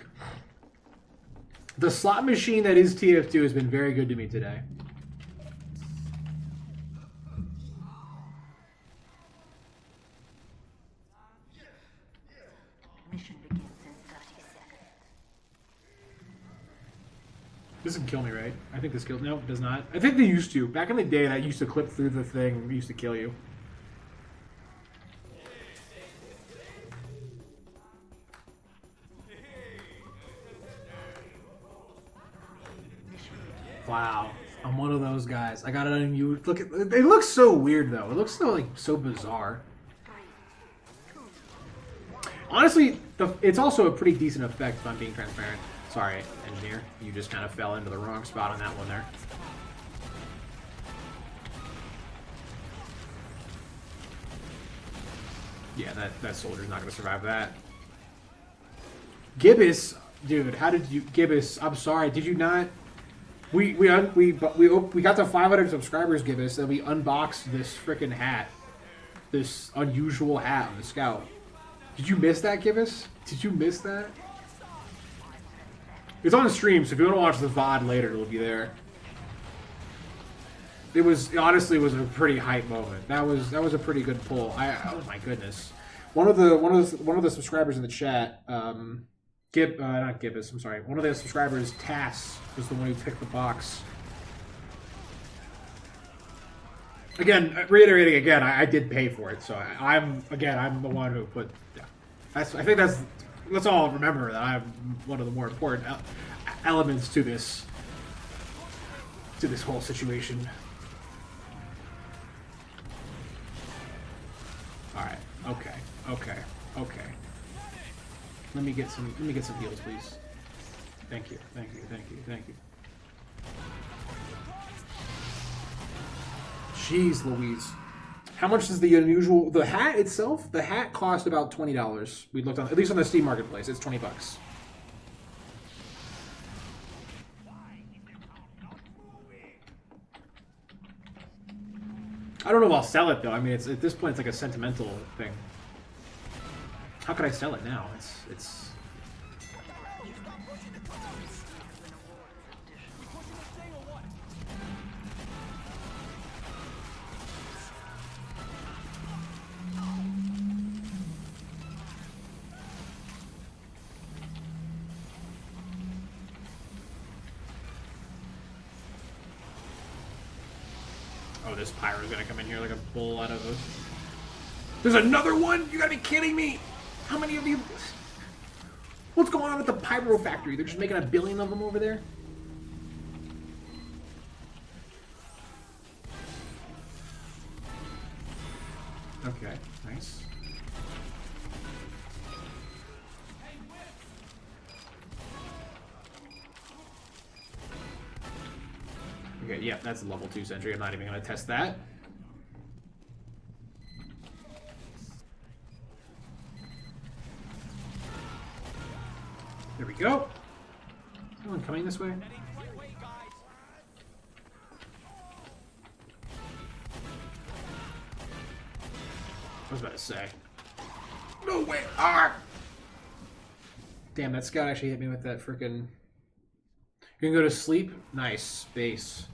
the slot machine that is TF2 has been very good to me today. Mission begins in 30 seconds. This doesn't kill me, right? I think this kills. No, it does not. I think they used to. Back in the day, that used to clip through the thing and used to kill you. Wow, I'm one of those guys. I got it on you. Look at it. Looks so weird though. It looks so bizarre. Honestly, it's also a pretty decent effect if I'm being transparent. Sorry, engineer. You just kind of fell into the wrong spot on that one there. Yeah, that soldier's not going to survive that. Gibbous, dude, how did you... Gibbous, I'm sorry, did you not... We got to 500 subscribers, Gibbous, and we unboxed this freaking hat. This unusual hat on the Scout. Did you miss that, Gibbous? Did you miss that? It's on the stream, so if you want to watch the VOD later, it'll be there. It honestly was a pretty hype moment. That was a pretty good pull. Oh my goodness. One of the subscribers in the chat, not Gibbous, I'm sorry. One of the subscribers, Tass, was the one who picked the box Again, reiterating again, I did pay for it, so I'm the one who put. Yeah, I think let's all remember that I'm one of the more important elements to this whole situation. All right. Okay. Let me get some heals, please. Thank you. Jeez Louise. How much is the unusual... The hat itself? The hat cost about $20. We looked on... At least on the Steam Marketplace. It's $20. I don't know if I'll sell it, though. I mean, it's at this point, it's like a sentimental thing. How could I sell it now? It's... Oh, this pyro's gonna come in here like a bull out of a... There's another one? You gotta be kidding me! How many of you... What's going on with the pyro factory? They're just making a billion of them over there? Okay, nice. Okay, yeah, that's a level 2 sentry. I'm not even going to test that. There we go. Anyone coming this way? I was about to say. No way! Ah! Damn, that scout actually hit me with that frickin'... You can go to sleep? Nice. Base.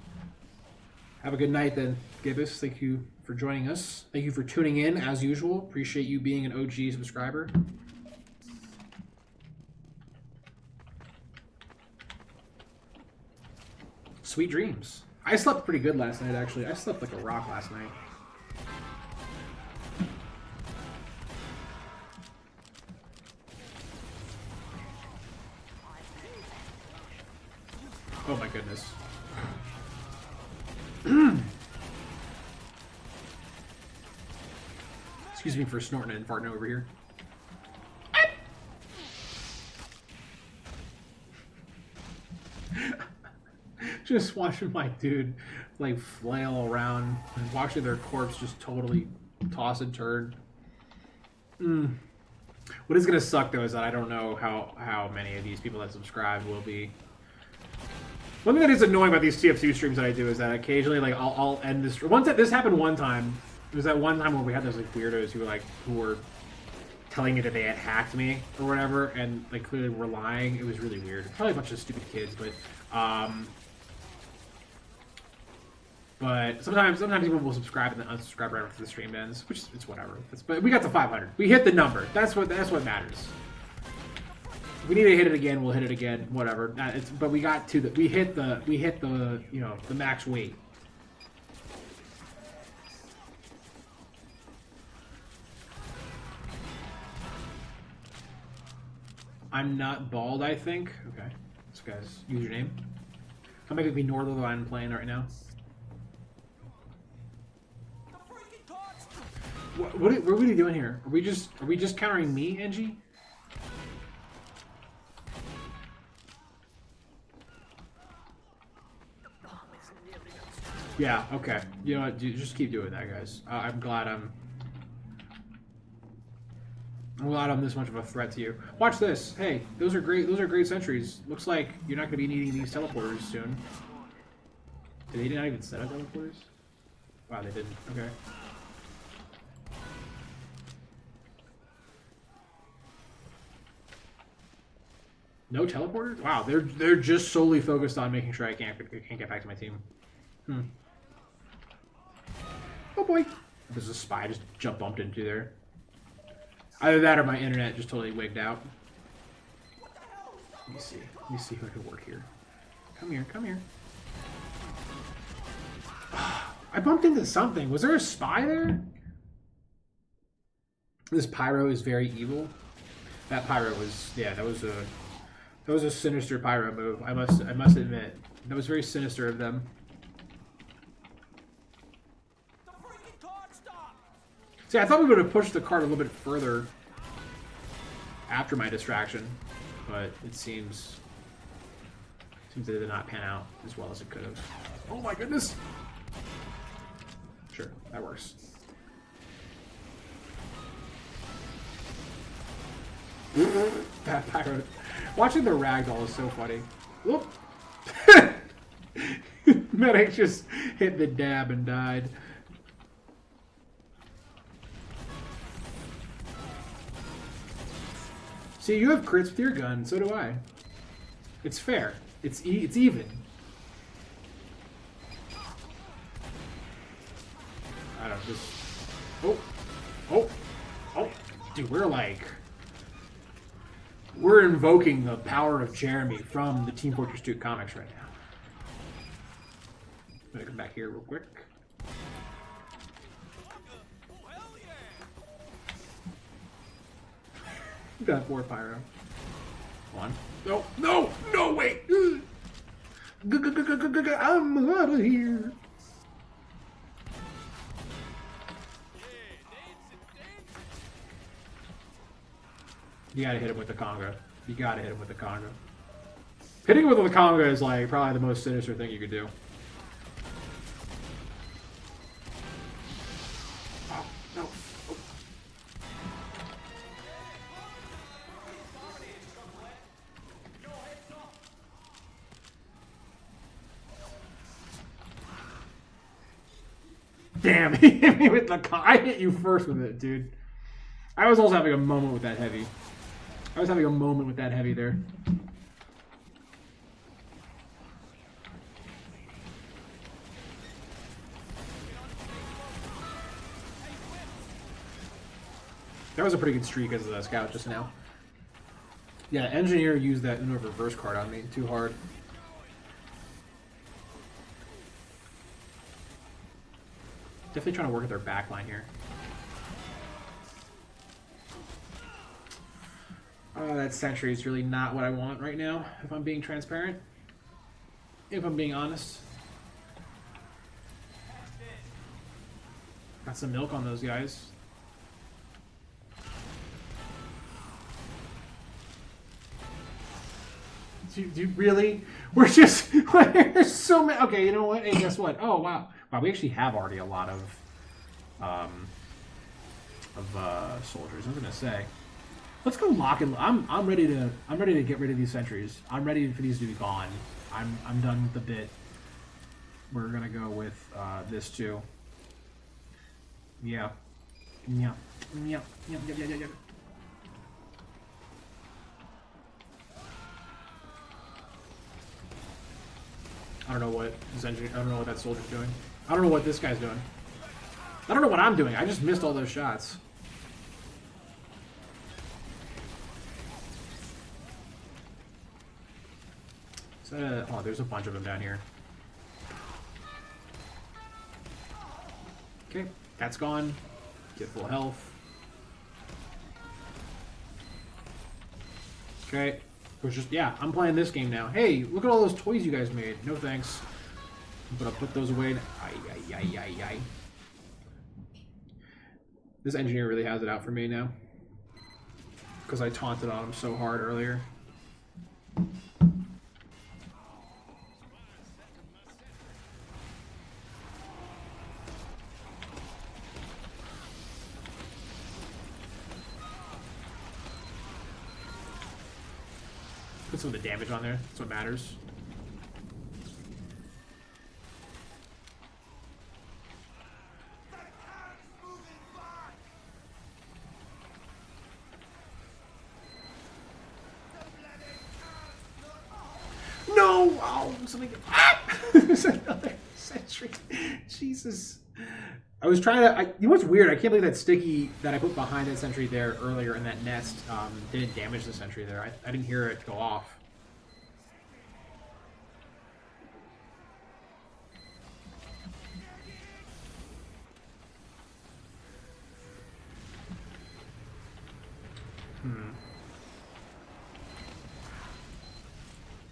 Have a good night then, Gibbous. Thank you for joining us. Thank you for tuning in, as usual. Appreciate you being an OG subscriber. Sweet dreams. I slept pretty good last night, actually. I slept like a rock last night. Oh my goodness. Excuse me for snorting and farting over here. Just watching my dude like flail around and watching their corpse just totally toss and turn. What is gonna suck though is that I don't know how many of these people that subscribe will be. One thing that is annoying about these TF2 streams that I do is that occasionally, like, I'll end this. This happened one time. It was that one time when we had those like weirdos who were telling me that they had hacked me or whatever, and like clearly were lying. It was really weird. Probably a bunch of stupid kids, but sometimes people will subscribe and then unsubscribe right after the stream ends, which it's whatever. But we got to 500. We hit the number. That's what matters. If we need to hit it again, we'll hit it again. Whatever. But we got to the. We hit the you know, the max weight. I'm not bald, I think. Okay. This guy's username. How might it be Northern playing right now? What are we doing here? Are we just countering me, NG? Yeah, okay. You know what? Just keep doing that, guys. I'm glad I'm this much of a threat to you. Watch this. Hey, those are great sentries. Looks like you're not going to be needing these teleporters soon. Did they not even set up teleporters? Wow, they didn't. Okay. No teleporters? Wow, they're just solely focused on making sure I can't get back to my team. Oh boy. There's a spy just bumped into there. Either that or my internet just totally wigged out. Let me see who can work here. Come here. I bumped into something. Was there a spy there? This pyro is very evil. That pyro was, yeah, that was a sinister pyro move. I must admit, that was very sinister of them. The freaking card stopped! See, I thought we would have pushed the card a little bit further after my distraction, but it seems that it did not pan out as well as it could have. Oh my goodness! Sure, that works. That pyro. Watching the ragdoll is so funny. Whoop! Medic just hit the dab and died. See, you have crits with your gun, so do I. It's fair. It's even. I don't just. Oh, dude, we're invoking the power of Jeremy from the Team Fortress 2 comics right now. I'm gonna come back here real quick. Oh, hell yeah! Got 4 pyro. One. No, wait! I'm out of here. You gotta hit him with the Conga. You gotta hit him with the Conga. Hitting him with the Conga is like probably the most sinister thing you could do. Oh, no. Oh. Damn, he hit me with the Conga. I hit you first with it, dude. I was also having a moment with that heavy. There. That was a pretty good streak as a scout just now. Yeah, Engineer used that Uno reverse card on me too hard. Definitely trying to work at their back line here. That sentry is really not what I want right now, if I'm being transparent. If I'm being honest. Got some milk on those guys. Dude, really? We're just... There's so many... Okay, you know what? Hey, guess what? Oh, wow. Wow, we actually have already a lot of soldiers. I was gonna say... Let's go lock and I'm ready to get rid of these sentries. I'm ready for these to be gone. I'm done with the bit. We're gonna go with this too. Yeah. I don't know what this engineer, I don't know what that soldier's doing. I don't know what this guy's doing. I don't know what I'm doing. I just missed all those shots. Oh, there's a bunch of them down here. Okay, that's gone. Get full health. Okay, which is, yeah, I'm playing this game now. Hey, look at all those toys you guys made. No thanks. But I'll put those away. Ay. This engineer really has it out for me now. Because I taunted on him so hard earlier. Put some of the damage on there. That's what matters. No! Oh, something. Ah! There's another sentry. Jesus. I was trying to. You know what's weird? I can't believe that sticky that I put behind that sentry there earlier in that nest didn't damage the sentry there. I didn't hear it go off.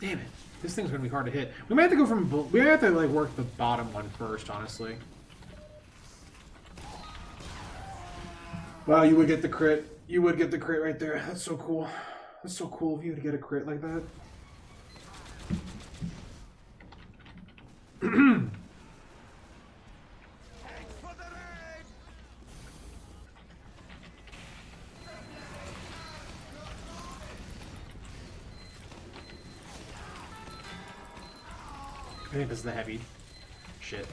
Damn it. This thing's gonna be hard to hit. We might have to go from... We might have to, like, work the bottom one first, honestly. Wow, you would get the crit. You would get the crit right there. That's so cool. That's so cool of you to get a crit like that. I think this is the heavy shit.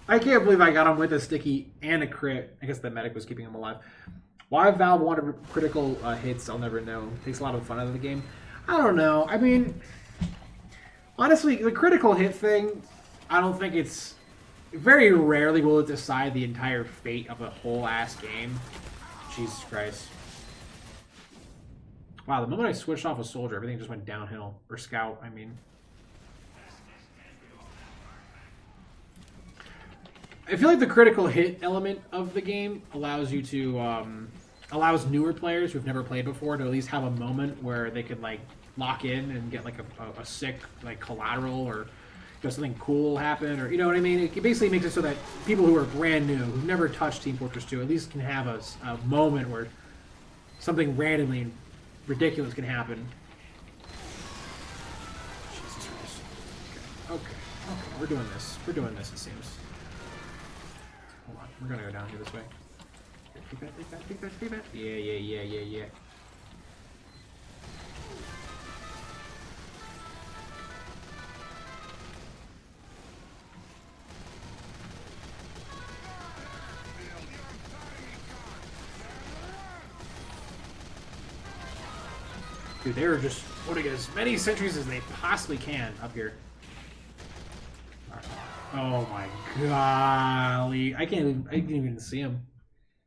I can't believe I got him with a sticky and a crit. I guess the medic was keeping him alive. Why Valve wanted critical hits, I'll never know. Takes a lot of fun out of the game. I don't know. I mean, honestly, the critical hit thing, I don't think it's... Very rarely will it decide the entire fate of a whole ass game. Jesus Christ. Wow, the moment I switched off a soldier, everything just went downhill. Or scout, I mean. I feel like the critical hit element of the game allows you to, allows newer players who've never played before to at least have a moment where they could, like, lock in and get, like, a sick, like, collateral or just something cool happen, or, you know what I mean? It basically makes it so that people who are brand new, who've never touched Team Fortress 2, at least can have a moment where something randomly ridiculous can happen. Jesus Christ. Okay, we're doing this. We're doing this, it seems. Hold on, we're gonna go down here this way. Take that. Yeah. Dude, they are just putting as many sentries as they possibly can up here. Right. Oh my golly. I can't even see them.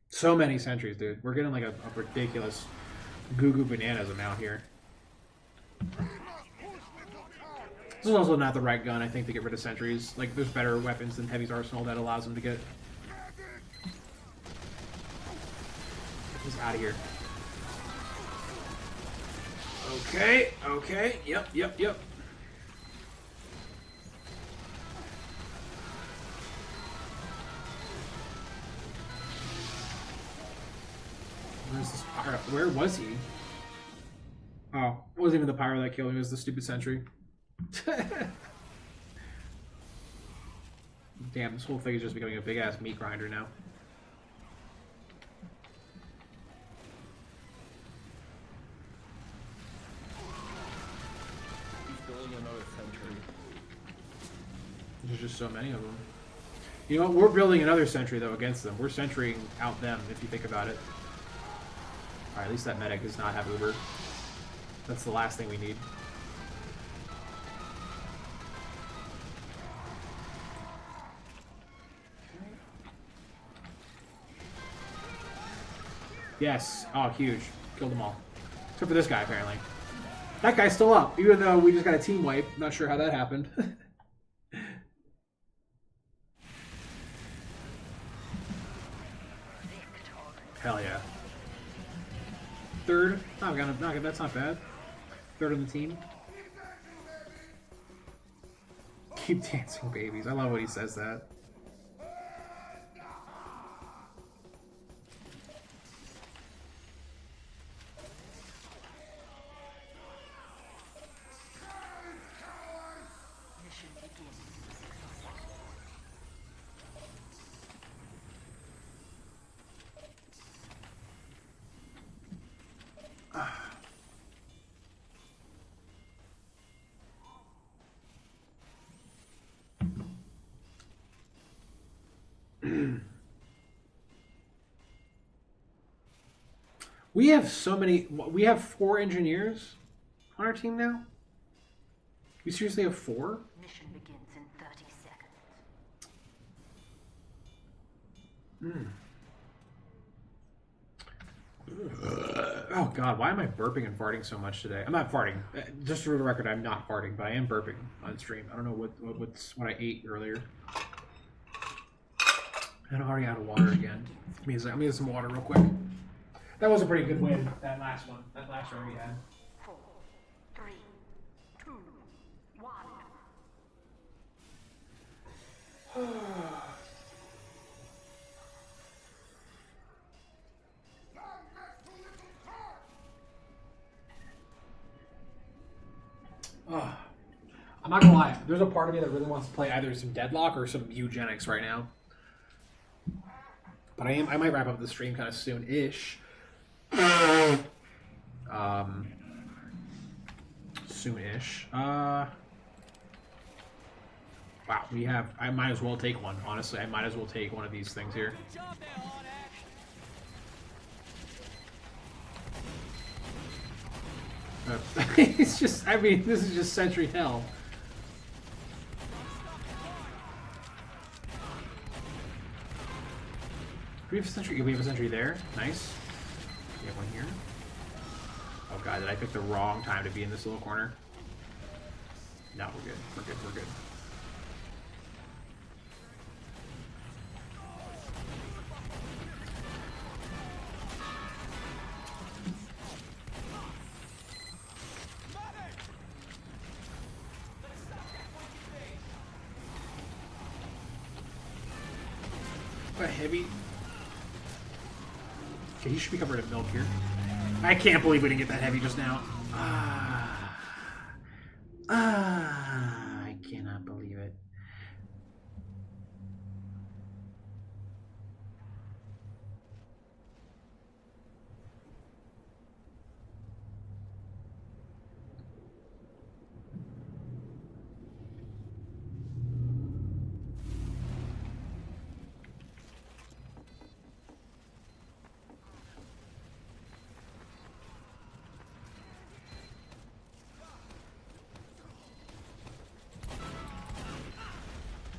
So many sentries, dude. We're getting like a ridiculous goo bananas amount here. This is also not the right gun, I think, to get rid of sentries. Like, there's better weapons than Heavy's arsenal that allows them to get... He's out of here. Okay. Yep. Where's this pyro? Where was he? Oh, it wasn't even the pyro that killed me, it was the stupid sentry. Damn, this whole thing is just becoming a big ass meat grinder now. There's just so many of them. You know what? We're building another sentry, though, against them. We're sentrying out them, if you think about it. Alright, at least that medic does not have Uber. That's the last thing we need. Yes. Oh, huge. Killed them all. Except for this guy, apparently. That guy's still up, even though we just got a team wipe. Not sure how that happened. Hell yeah. Third. That's not bad. Third on the team. Keep dancing, babies. I love when he says that. We have so many. We have 4 engineers on our team now. We seriously have 4? Mission begins in 30 seconds. Oh god, why am I burping and farting so much today? I'm not farting. Just for the record, I'm not farting, but I am burping on stream. I don't know what I ate earlier. And I'm already out of water again. I'm gonna get some water real quick. That was a pretty good win, that last one. That last round we had. I'm not gonna lie. There's a part of me that really wants to play either some Deadlock or some Eugenics right now. But I might wrap up the stream kind of soon-ish. Soon-ish. Wow, I might as well take one. Honestly, I might as well take one of these things here. Good job there, Hard Act. It's just, I mean, this is just Sentry Hell. We have a sentry there. Nice. We have one here. Oh god, did I pick the wrong time to be in this little corner? No, we're good. We're good. We're good. What a heavy. Okay, he should be covered in milk here. I can't believe we didn't get that heavy just now. I cannot believe it.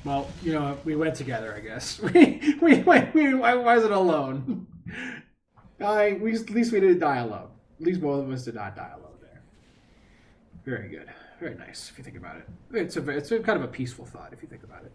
Well, you know, we went together, I guess. I wasn't alone. At least we didn't die alone. At least both of us did not die alone there. Very good. Very nice, if you think about it. It's a kind of a peaceful thought, if you think about it.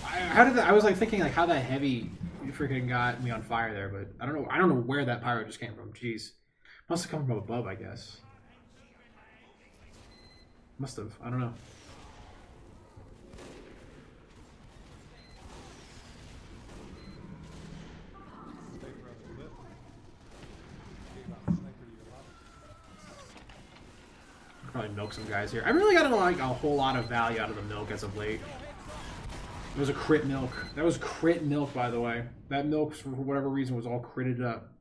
How did that? I was like thinking like how that heavy freaking got me on fire there, but I don't know. I don't know where that pyro just came from. Jeez, must have come from above, I guess. Must have. I don't know. Probably milk some guys here. I really got like a whole lot of value out of the milk as of late. It was a crit milk. That was crit milk, by the way. That milk, for whatever reason, was all critted up.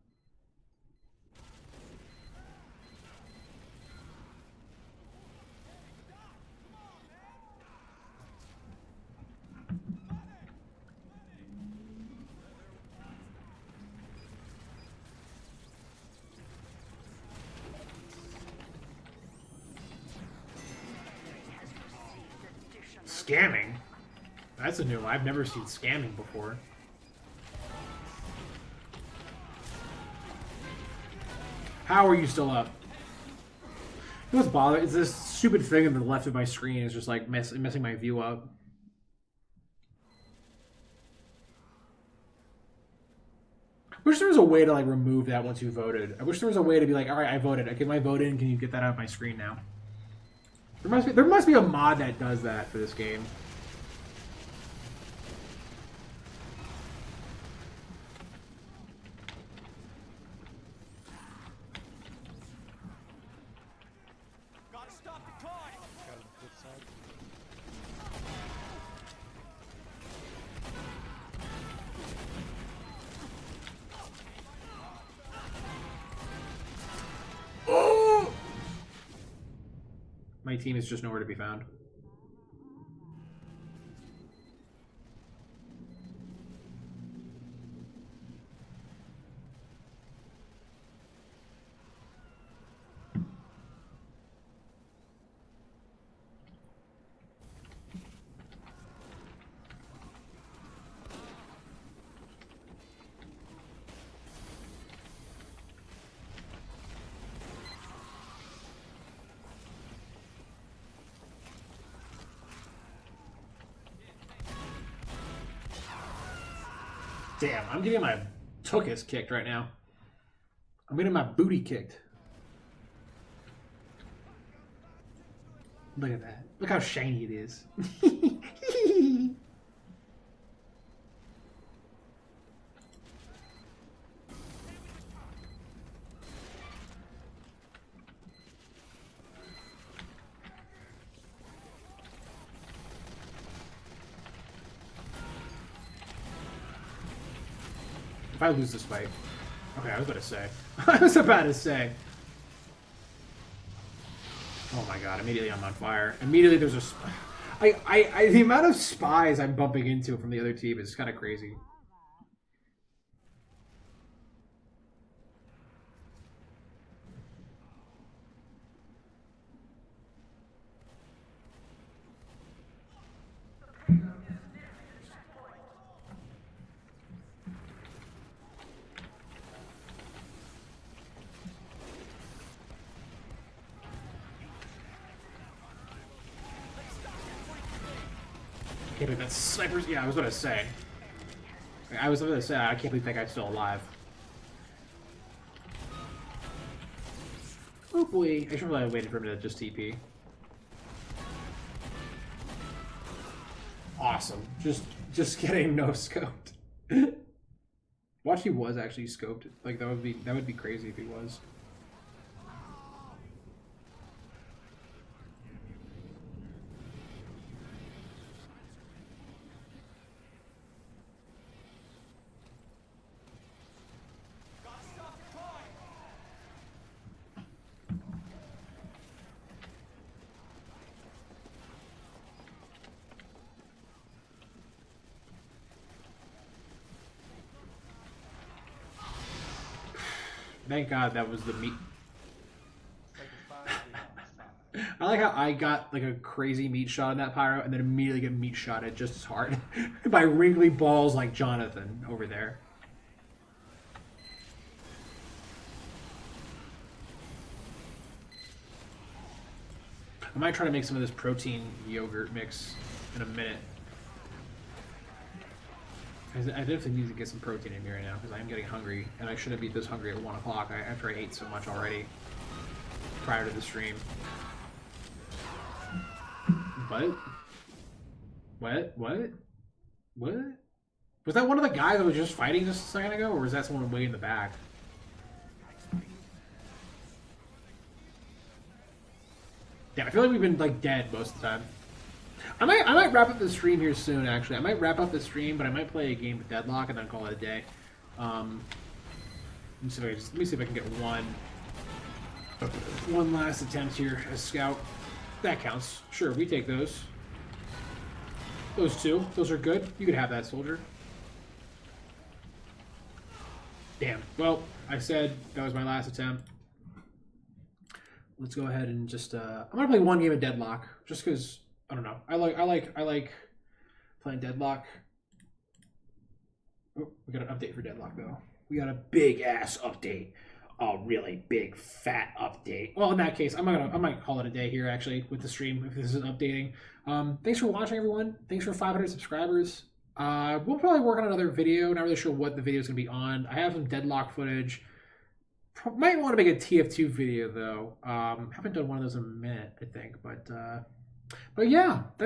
Scamming? That's a new one. I've never seen scamming before. How are you still up? You know what's bothering? It's this stupid thing on the left of my screen is just like messing my view up. I wish there was a way to like remove that once you voted. I wish there was a way to be like, all right, I voted. I get my vote in. Can you get that out of my screen now? There must be a mod that does that for this game. My team is just nowhere to be found. Damn, I'm getting my tuchus kicked right now. I'm getting my booty kicked. Look at that. Look how shiny it is. If I lose this fight. Okay, I was about to say. I was about to say. Oh my god, immediately I'm on fire. Immediately there's a... the amount of spies I'm bumping into from the other team is kind of crazy. Can't believe that sniper's... Yeah, I was about to say. I can't believe that guy's still alive. Oh boy. I should really have waited for him to just TP. Awesome. Just getting no scoped. Watch, he was actually scoped. Like that would be crazy if he was. Thank God that was the meat. I like how I got like a crazy meat shot in that pyro and then immediately get meat shotted just as hard by wrinkly balls like Jonathan over there. I might try to make some of this protein yogurt mix in a minute. I definitely need to get some protein in me right now because I am getting hungry, and I shouldn't be this hungry at 1 o'clock after I ate so much already prior to the stream. What? What? Was that one of the guys that was just fighting just a second ago, or was that someone way in the back? Yeah, I feel like we've been like dead most of the time. I might wrap up the stream here soon. Actually, I might wrap up the stream, but I might play a game with Deadlock and then call it a day. Let me see if I can get one last attempt here as scout. That counts. Sure, we take those. Those two. Those are good. You could have that, soldier. Damn. Well, I said that was my last attempt. Let's go ahead and just I'm gonna play one game of Deadlock just because I don't know. I like playing Deadlock. Oh, we got an update for Deadlock though. We got a big ass update. A really big fat update. Well, in that case, I might call it a day here actually with the stream if this is updating. Thanks for watching, everyone. Thanks for 500 subscribers. We'll probably work on another video. Not really sure what the video is gonna be on. I have some Deadlock footage. Might want to make a TF2 video though. Haven't done one of those in a minute, I think, but yeah, that's